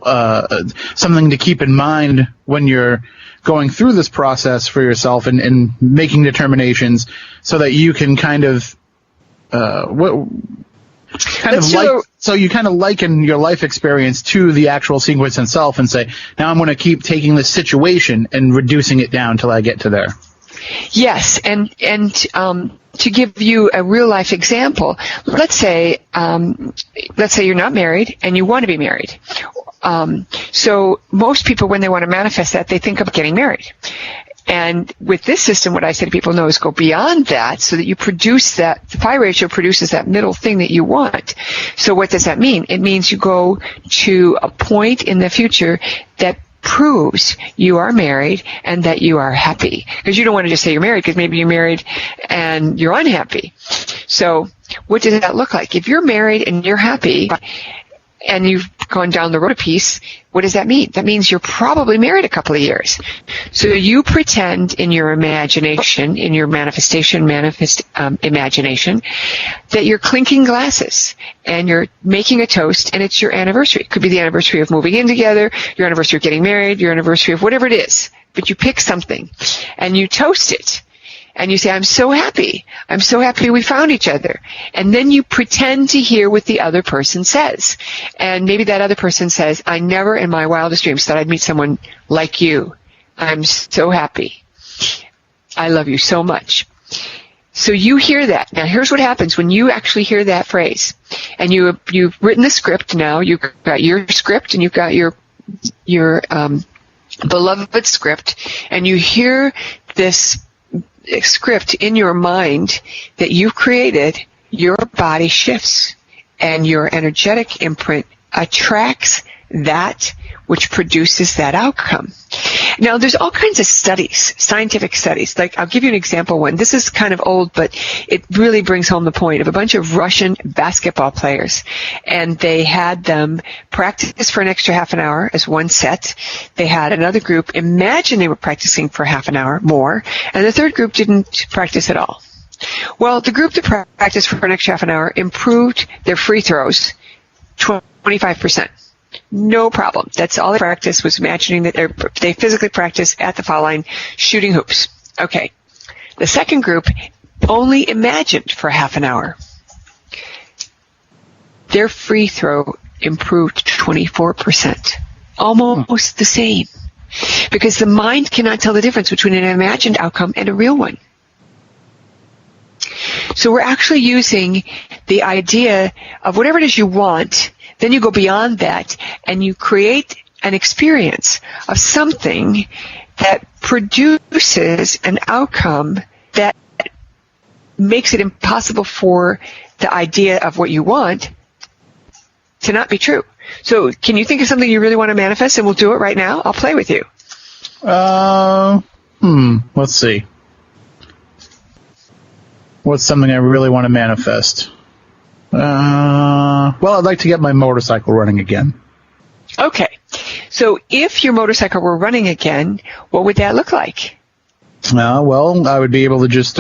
something to keep in mind when you're going through this process for yourself and making determinations, so that you can kind of so you kind of liken your life experience to the actual sequence itself and say, now I'm going to keep taking this situation and reducing it down till I get to there. Yes, and to give you a real life example, let's say you're not married and you want to be married. So most people, when they want to manifest that, they think of getting married. And with this system, what I say to people know is go beyond that so that you produce that, the phi ratio produces that middle thing that you want. So what does that mean? It means you go to a point in the future that proves you are married and that you are happy. Because you don't want to just say you're married, because maybe you're married and you're unhappy. So what does that look like? If you're married and you're happy and you've gone down the road a piece, what does that mean? That means you're probably married a couple of years. So you pretend in your imagination, in your imagination, that you're clinking glasses and you're making a toast and it's your anniversary. It could be the anniversary of moving in together, your anniversary of getting married, your anniversary of whatever it is. But you pick something and you toast it. And you say, I'm so happy we found each other. And then you pretend to hear what the other person says. And maybe that other person says, I never in my wildest dreams thought I'd meet someone like you. I'm so happy. I love you so much. So you hear that. Now here's what happens when you actually hear that phrase. And you've written the script now. You've got your script and you've got your beloved script. And you hear this script in your mind that you've created, your body shifts and your energetic imprint attracts that which produces that outcome. Now, there's all kinds of studies, scientific studies. Like, I'll give you an example one. This is kind of old, but it really brings home the point of a bunch of Russian basketball players. And they had them practice for an extra half an hour as one set. They had another group imagine they were practicing for half an hour more. And the third group didn't practice at all. Well, the group that practiced for an extra half an hour improved their free throws 25%. No problem. That's all they practiced, was imagining that they physically practice at the foul line shooting hoops. Okay. The second group only imagined for half an hour. Their free throw improved 24%. Almost the same. Because the mind cannot tell the difference between an imagined outcome and a real one. So we're actually using the idea of whatever it is you want. Then you go beyond that and you create an experience of something that produces an outcome that makes it impossible for the idea of what you want to not be true. So can you think of something you really want to manifest, and we'll do it right now? I'll play with you. Let's see. What's something I really want to manifest? Well, I'd like to get my motorcycle running again. Okay. So if your motorcycle were running again, what would that look like? Well, I would be able to just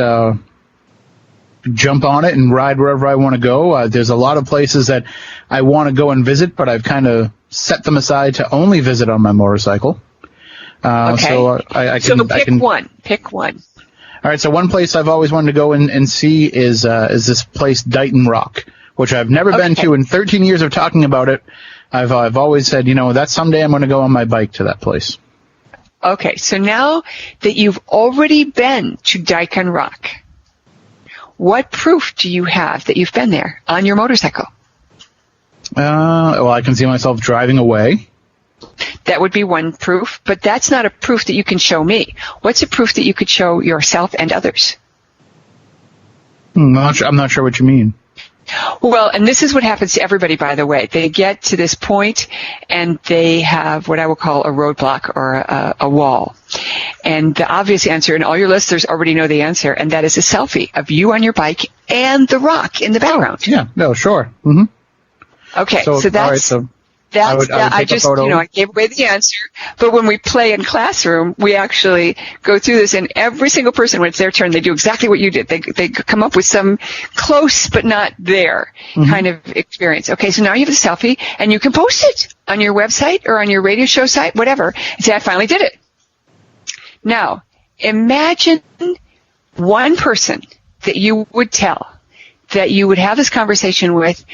jump on it and ride wherever I want to go. There's a lot of places that I want to go and visit, but I've kind of set them aside to only visit on my motorcycle. Okay. So I can one. Pick one. All right. So one place I've always wanted to go and see is this place, Dighton Rock, which I've never been to. In 13 years of talking about it, I've always said, that someday I'm going to go on my bike to that place. Okay, so now that you've already been to Dighton Rock, what proof do you have that you've been there on your motorcycle? Well, I can see myself driving away. That would be one proof, but that's not a proof that you can show me. What's a proof that you could show yourself and others? I'm not sure what you mean. Well, and this is what happens to everybody, by the way. They get to this point and they have what I will call a roadblock or a wall. And the obvious answer, and all your listeners already know the answer, and that is a selfie of you on your bike and the rock in the background. Yeah, no, sure. Mm-hmm. Okay, so that's... All right, so I just, I gave away the answer. But when we play in classroom, we actually go through this, and every single person, when it's their turn, they do exactly what you did. They come up with some close but not there kind of experience. Okay, so now you have a selfie, and you can post it on your website or on your radio show site, whatever, and say, I finally did it. Now, imagine one person that you would tell, that you would have this conversation with,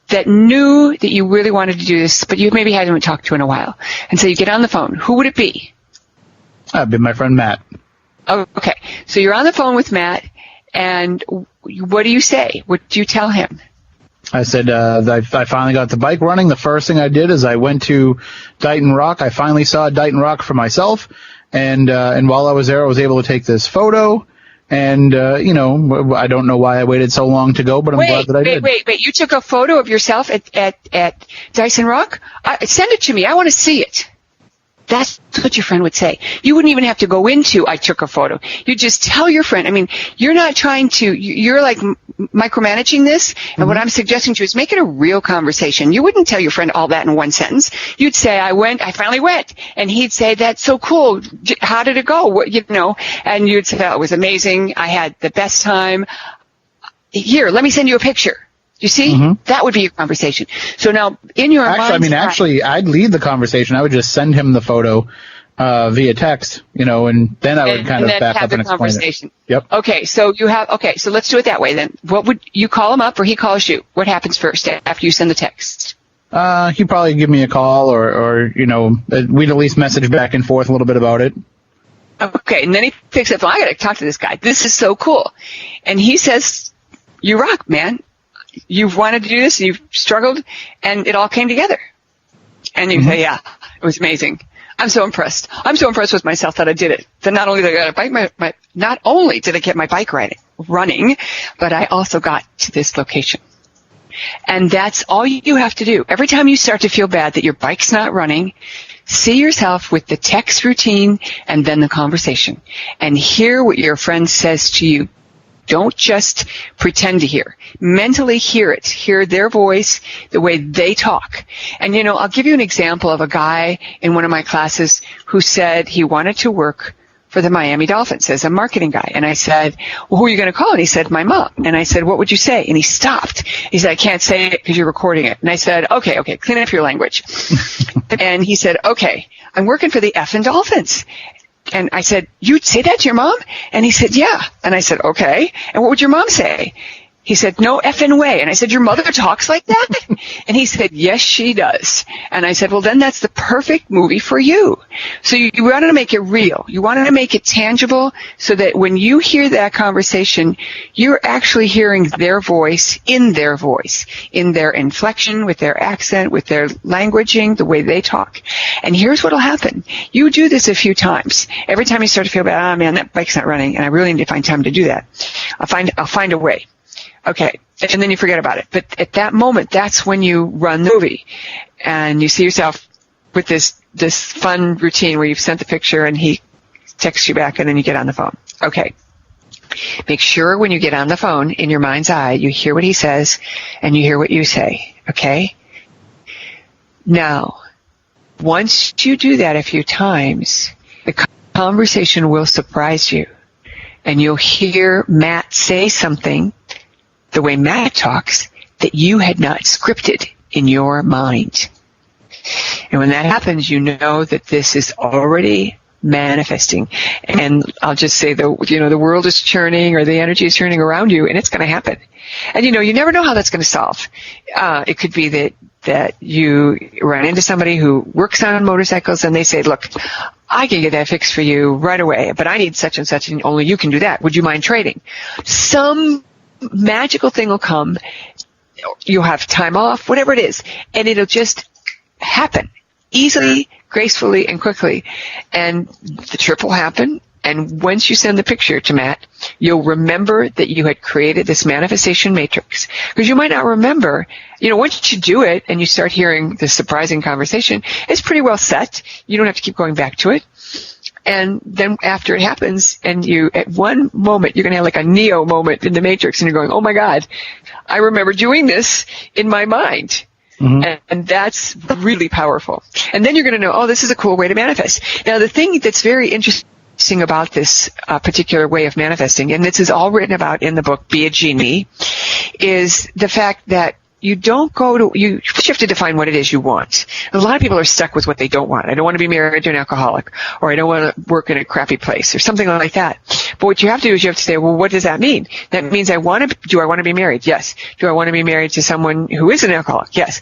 that knew that you really wanted to do this, but you maybe hadn't talked to in a while. And so you get on the phone. Who would it be? That'd be my friend Matt. Oh, okay. So you're on the phone with Matt, and what do you say? What do you tell him? I said, I finally got the bike running. The first thing I did is I went to Dighton Rock. I finally saw Dighton Rock for myself. And while I was there, I was able to take this photo. And, I don't know why I waited so long to go, but I'm glad that I did. Wait. You took a photo of yourself at Dyson Rock? Send it to me. I want to see it. That's what your friend would say. You wouldn't even have to go into, I took a photo. You just tell your friend. I mean, you're not trying to, you're like micromanaging this. And what I'm suggesting to you is make it a real conversation. You wouldn't tell your friend all that in one sentence. You'd say, I finally went. And he'd say, that's so cool. How did it go? And you'd say, it was amazing. I had the best time. Here, let me send you a picture. You see? That would be your conversation. So now, in your Actually, I'd lead the conversation. I would just send him the photo via text, and then I would kind of back up and explain it. Yep. Okay, so let's do it that way then. What would you call him up or he calls you? What happens first after you send the text? He'd probably give me a call or we'd at least message back and forth a little bit about it. Okay, and then he picks up, I got to talk to this guy. This is so cool. And he says, you rock, man. You've wanted to do this, you've struggled, and it all came together. And you say, yeah, it was amazing. I'm so impressed. I'm so impressed with myself that I did it. That not only did I get my bike running, but I also got to this location. And that's all you have to do. Every time you start to feel bad that your bike's not running, see yourself with the text routine and then the conversation. And hear what your friend says to you. Don't just pretend to hear. Mentally hear it. Hear their voice, the way they talk. And, I'll give you an example of a guy in one of my classes who said he wanted to work for the Miami Dolphins as a marketing guy. And I said, well, who are you going to call? And he said, my mom. And I said, what would you say? And he stopped. He said, I can't say it because you're recording it. And I said, okay, clean up your language. And he said, okay, I'm working for the effing Dolphins. And I said, you'd say that to your mom? And he said, yeah. And I said, okay. And what would your mom say? He said, no effing way. And I said, your mother talks like that? And he said, yes, she does. And I said, well, then that's the perfect movie for you. So you wanted to make it real. You wanted to make it tangible so that when you hear that conversation, you're actually hearing their voice, in their inflection, with their accent, with their languaging, the way they talk. And here's what will happen. You do this a few times. Every time you start to feel bad, man, that bike's not running, and I really need to find time to do that. I'll find a way. Okay, and then you forget about it. But at that moment, that's when you run the movie. And you see yourself with this fun routine where you've sent the picture and he texts you back and then you get on the phone. Okay. Make sure when you get on the phone, in your mind's eye, you hear what he says and you hear what you say. Okay? Now, once you do that a few times, the conversation will surprise you. And you'll hear Matt say something the way Matt talks that you had not scripted in your mind. And when that happens, you know that this is already manifesting. And I'll just say the world is churning or the energy is churning around you, and it's going to happen. And you never know how that's going to solve. It could be that you run into somebody who works on motorcycles and they say, look, I can get that fixed for you right away, but I need such and such and only you can do that. Would you mind trading? Some magical thing will come. You'll have time off, whatever it is, and it'll just happen easily, gracefully, and quickly. And the trip will happen. And once you send the picture to Matt, you'll remember that you had created this manifestation matrix. Because you might not remember, once you do it and you start hearing this surprising conversation, it's pretty well set. You don't have to keep going back to it. And then after it happens, and at one moment, you're going to have like a Neo moment in the matrix, and you're going, oh my God, I remember doing this in my mind. Mm-hmm. And that's really powerful. And then you're going to know, oh, this is a cool way to manifest. Now, the thing that's very interesting about this particular way of manifesting, and this is all written about in the book, Be a Genie, is the fact that you have to define what it is you want. A lot of people are stuck with what they don't want. I don't want to be married to an alcoholic, or I don't want to work in a crappy place, or something like that. But what you have to do is you have to say, well, what does that mean? That means do I want to be married? Yes. Do I want to be married to someone who is an alcoholic? Yes.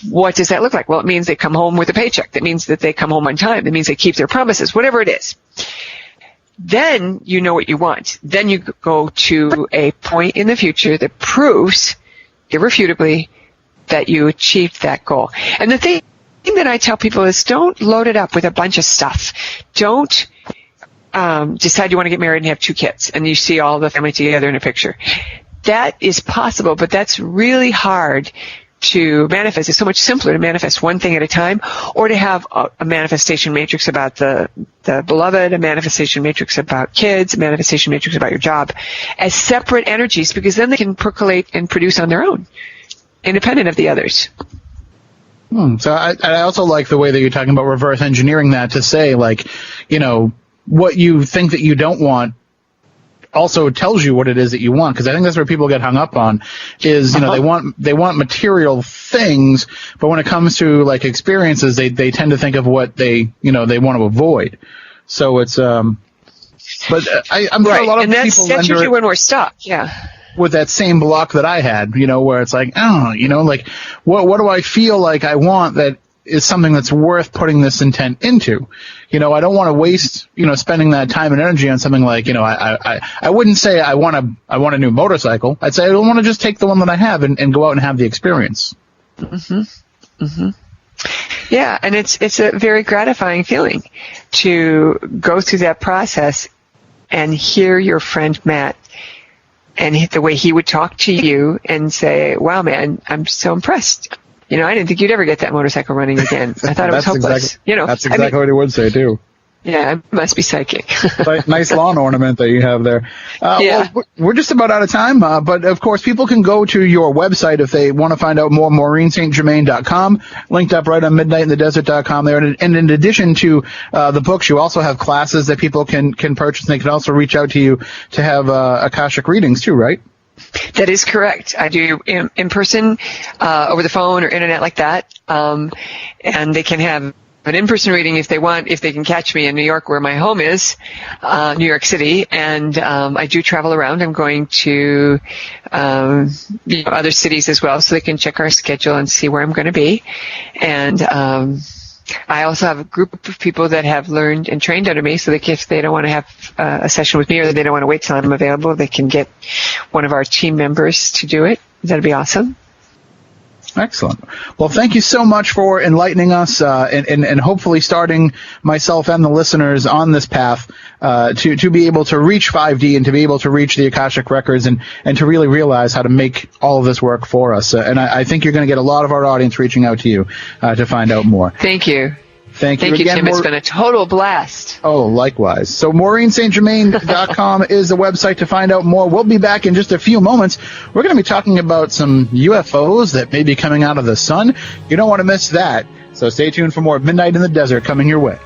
What does that look like? Well, it means they come home with a paycheck. That means that they come home on time. That means they keep their promises, whatever it is. then you know what you want. Then you go to a point in the future that proves irrefutably that you achieved that goal. And the thing that I tell people is don't load it up with a bunch of stuff. Don't decide you want to get married and have 2 kids and you see all the family together in a picture. That is possible, but that's really hard to manifest. It's so much simpler to manifest one thing at a time, or to have a manifestation matrix about the beloved, a manifestation matrix about kids, a manifestation matrix about your job, as separate energies, because then they can percolate and produce on their own, independent of the others. So I also like the way that you're talking about reverse engineering that to say, like, you know, what you think that you don't want also tells you what it is that you want, because I think that's where people get hung up on is, you know, they want material things, but when it comes to like experiences, they tend to think of what they want to avoid. So it's I'm sure a lot of and people that's usually when we're stuck. Yeah. With that same block that I had, you know, where it's like, oh, you know, like what do I feel like I want that is something that's worth putting this intent into? You know, I don't want to waste, you know, spending that time and energy on something like, you know, I wouldn't say I want a new motorcycle. I'd say I don't want to just take the one that I have and go out and have the experience. Yeah, and it's a very gratifying feeling to go through that process and hear your friend Matt and the way he would talk to you and say, wow, man, I'm so impressed. You know, I didn't think you'd ever get that motorcycle running again. I thought it was hopeless. That's exactly what he would say, too. Yeah, I must be psychic. Nice lawn ornament that you have there. Yeah. Well, we're just about out of time, but of course, people can go to your website if they want to find out more, MaureenSt.Germain.com, linked up right on MidnightInTheDesert.com there. And in addition to the books, you also have classes that people can purchase, and they can also reach out to you to have Akashic readings, too, right? That is correct. I do in person, over the phone or internet like that, and they can have an in-person reading if they want, if they can catch me in New York, where my home is, New York City, and I do travel around. I'm going to other cities as well, so they can check our schedule and see where I'm going to be. And I also have a group of people that have learned and trained under me, so that if they don't want to have a session with me, or they don't want to wait till I'm available, they can get one of our team members to do it. That'd be awesome. Excellent. Well, thank you so much for enlightening us and hopefully starting myself and the listeners on this path to be able to reach 5D and to be able to reach the Akashic Records and to really realize how to make all of this work for us. And I think you're going to get a lot of our audience reaching out to you to find out more. Thank you. Thank you again, Tim. It's been a total blast. Oh, likewise. So MaureenStGermain.com is the website to find out more. We'll be back in just a few moments. We're going to be talking about some UFOs that may be coming out of the sun. You don't want to miss that. So stay tuned for more Midnight in the Desert coming your way.